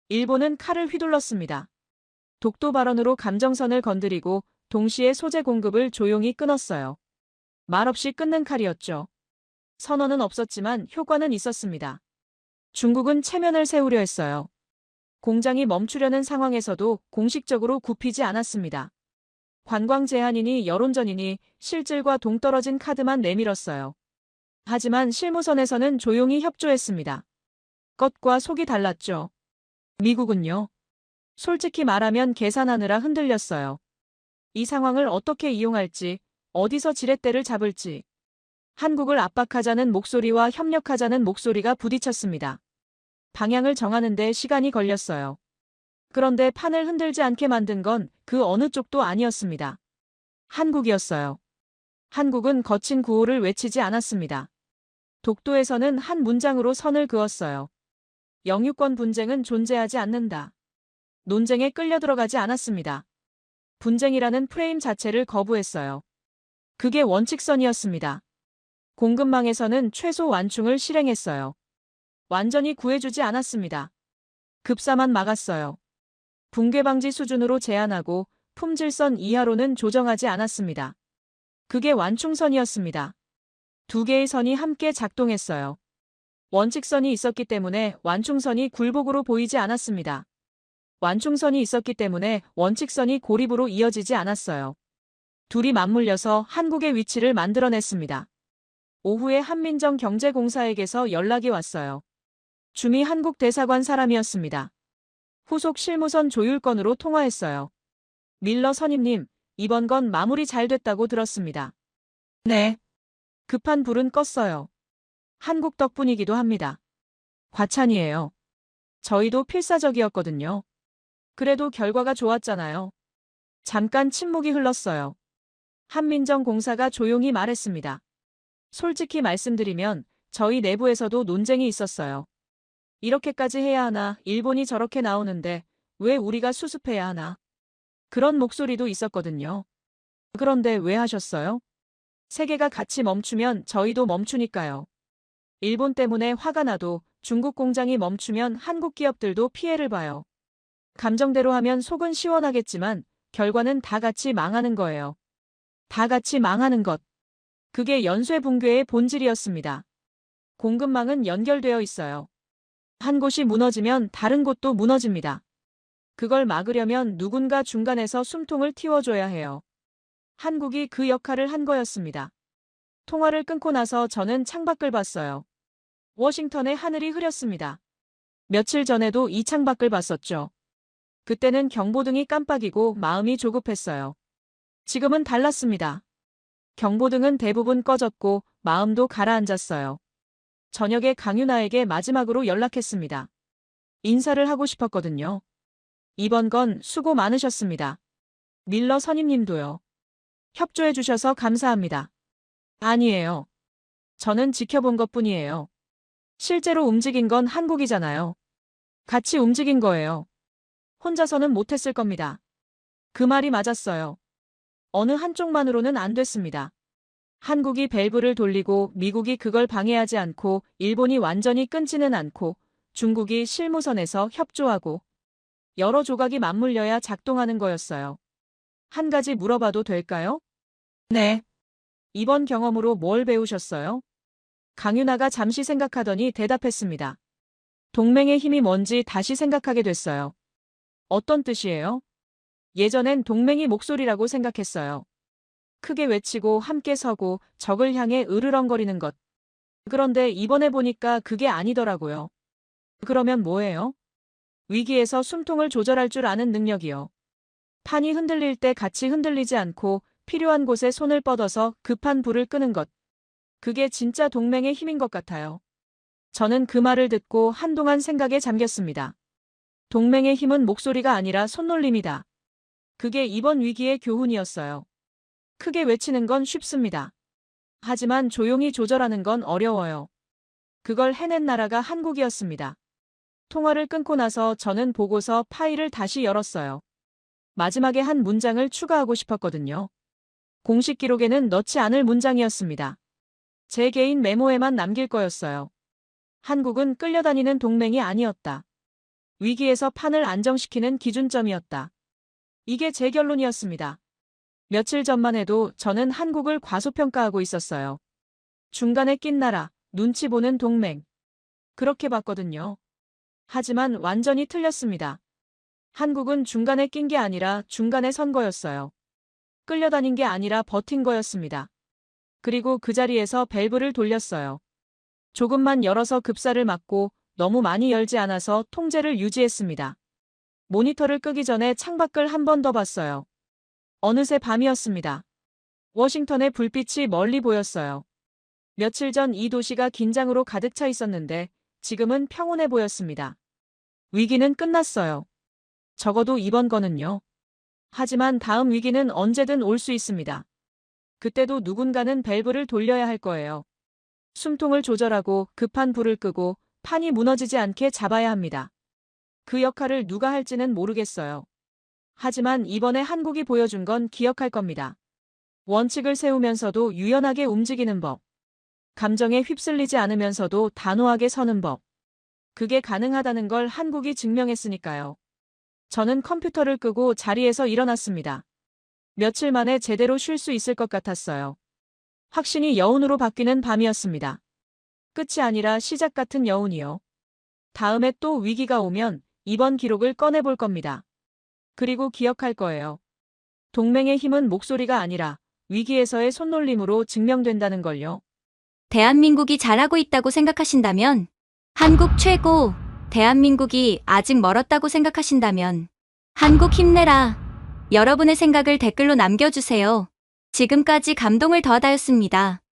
일본은 칼을 휘둘렀습니다. 독도 발언으로 감정선을 건드리고 동시에 소재 공급을 조용히 끊었어요. 말없이 끊는 칼이었죠. 선언은 없었지만 효과는 있었습니다. 중국은 체면을 세우려 했어요. 공장이 멈추려는 상황에서도 공식적으로 굽히지 않았습니다. 관광 제한이니 여론전이니 실질과 동떨어진 카드만 내밀었어요. 하지만 실무선에서는 조용히 협조했습니다. 겉과 속이 달랐죠. 미국은요. 솔직히 말하면 계산하느라 흔들렸어요. 이 상황을 어떻게 이용할지, 어디서 지렛대를 잡을지. 한국을 압박하자는 목소리와 협력하자는 목소리가 부딪혔습니다. 방향을 정하는 데 시간이 걸렸어요. 그런데 판을 흔들지 않게 만든 건 그 어느 쪽도 아니었습니다. 한국이었어요. 한국은 거친 구호를 외치지 않았습니다. 독도에서는 한 문장으로 선을 그었어요. 영유권 분쟁은 존재하지 않는다. 논쟁에 끌려 들어가지 않았습니다. 분쟁이라는 프레임 자체를 거부했어요. 그게 원칙선이었습니다. 공급망에서는 최소 완충을 실행했어요. 완전히 구해주지 않았습니다. 급사만 막았어요. 붕괴 방지 수준으로 제한하고 품질선 이하로는 조정하지 않았습니다. 그게 완충선이었습니다. 두 개의 선이 함께 작동했어요. 원칙선이 있었기 때문에 완충선이 굴복으로 보이지 않았습니다. 완충선이 있었기 때문에 원칙선이 고립으로 이어지지 않았어요. 둘이 맞물려서 한국의 위치를 만들어냈습니다. 오후에 한민정 경제공사에게서 연락이 왔어요. 주미 한국 대사관 사람이었습니다. 후속 실무선 조율건으로 통화했어요. 밀러 선임님, 이번 건 마무리 잘 됐다고 들었습니다. 네. 급한 불은 껐어요. 한국 덕분이기도 합니다. 과찬이에요. 저희도 필사적이었거든요. 그래도 결과가 좋았잖아요. 잠깐 침묵이 흘렀어요. 한민정 공사가 조용히 말했습니다. 솔직히 말씀드리면 저희 내부에서도 논쟁이 있었어요. 이렇게까지 해야 하나, 일본이 저렇게 나오는데 왜 우리가 수습해야 하나. 그런 목소리도 있었거든요. 그런데 왜 하셨어요? 세계가 같이 멈추면 저희도 멈추니까요. 일본 때문에 화가 나도 중국 공장이 멈추면 한국 기업들도 피해를 봐요. 감정대로 하면 속은 시원하겠지만 결과는 다 같이 망하는 거예요. 다 같이 망하는 것. 그게 연쇄 붕괴의 본질이었습니다. 공급망은 연결되어 있어요. 한 곳이 무너지면 다른 곳도 무너집니다. 그걸 막으려면 누군가 중간에서 숨통을 틔워줘야 해요. 한국이 그 역할을 한 거였습니다. 통화를 끊고 나서 저는 창밖을 봤어요. 워싱턴의 하늘이 흐렸습니다. 며칠 전에도 이 창밖을 봤었죠. 그때는 경보등이 깜빡이고 마음이 조급했어요. 지금은 달랐습니다. 경보등은 대부분 꺼졌고 마음도 가라앉았어요. 저녁에 강윤아에게 마지막으로 연락했습니다. 인사를 하고 싶었거든요. 이번 건 수고 많으셨습니다. 밀러 선임님도요. 협조해 주셔서 감사합니다. 아니에요. 저는 지켜본 것뿐이에요. 실제로 움직인 건 한국이잖아요. 같이 움직인 거예요. 혼자서는 못했을 겁니다. 그 말이 맞았어요. 어느 한쪽만으로는 안 됐습니다. 한국이 밸브를 돌리고 미국이 그걸 방해하지 않고 일본이 완전히 끊지는 않고 중국이 실무선에서 협조하고 여러 조각이 맞물려야 작동하는 거였어요. 한 가지 물어봐도 될까요? 네. 이번 경험으로 뭘 배우셨어요? 강윤아가 잠시 생각하더니 대답했습니다. 동맹의 힘이 뭔지 다시 생각하게 됐어요. 어떤 뜻이에요? 예전엔 동맹이 목소리라고 생각했어요. 크게 외치고 함께 서고 적을 향해 으르렁거리는 것. 그런데 이번에 보니까 그게 아니더라고요. 그러면 뭐예요? 위기에서 숨통을 조절할 줄 아는 능력이요. 판이 흔들릴 때 같이 흔들리지 않고 필요한 곳에 손을 뻗어서 급한 불을 끄는 것. 그게 진짜 동맹의 힘인 것 같아요. 저는 그 말을 듣고 한동안 생각에 잠겼습니다. 동맹의 힘은 목소리가 아니라 손놀림이다. 그게 이번 위기의 교훈이었어요. 크게 외치는 건 쉽습니다. 하지만 조용히 조절하는 건 어려워요. 그걸 해낸 나라가 한국이었습니다. 통화를 끊고 나서 저는 보고서 파일을 다시 열었어요. 마지막에 한 문장을 추가하고 싶었거든요. 공식 기록에는 넣지 않을 문장이었습니다. 제 개인 메모에만 남길 거였어요. 한국은 끌려다니는 동맹이 아니었다. 위기에서 판을 안정시키는 기준점이었다. 이게 제 결론이었습니다. 며칠 전만 해도 저는 한국을 과소평가하고 있었어요. 중간에 낀 나라, 눈치 보는 동맹. 그렇게 봤거든요. 하지만 완전히 틀렸습니다. 한국은 중간에 낀 게 아니라 중간에 선 거였어요. 끌려다닌 게 아니라 버틴 거였습니다. 그리고 그 자리에서 밸브를 돌렸어요. 조금만 열어서 급사를 막고 너무 많이 열지 않아서 통제를 유지했습니다. 모니터를 끄기 전에 창밖을 한 번 더 봤어요. 어느새 밤이었습니다. 워싱턴의 불빛이 멀리 보였어요. 며칠 전 이 도시가 긴장으로 가득 차 있었는데 지금은 평온해 보였습니다. 위기는 끝났어요. 적어도 이번 거는요. 하지만 다음 위기는 언제든 올 수 있습니다. 그때도 누군가는 밸브를 돌려야 할 거예요. 숨통을 조절하고 급한 불을 끄고 판이 무너지지 않게 잡아야 합니다. 그 역할을 누가 할지는 모르겠어요. 하지만 이번에 한국이 보여준 건 기억할 겁니다. 원칙을 세우면서도 유연하게 움직이는 법. 감정에 휩쓸리지 않으면서도 단호하게 서는 법. 그게 가능하다는 걸 한국이 증명했으니까요. 저는 컴퓨터를 끄고 자리에서 일어났습니다. 며칠 만에 제대로 쉴 수 있을 것 같았어요. 확신이 여운으로 바뀌는 밤이었습니다. 끝이 아니라 시작 같은 여운이요. 다음에 또 위기가 오면 이번 기록을 꺼내볼 겁니다. 그리고 기억할 거예요. 동맹의 힘은 목소리가 아니라 위기에서의 손놀림으로 증명된다는 걸요. 대한민국이 잘하고 있다고 생각하신다면, 한국 최고, 대한민국이 아직 멀었다고 생각하신다면, 한국 힘내라. 여러분의 생각을 댓글로 남겨주세요. 지금까지 감동을 더하다였습니다.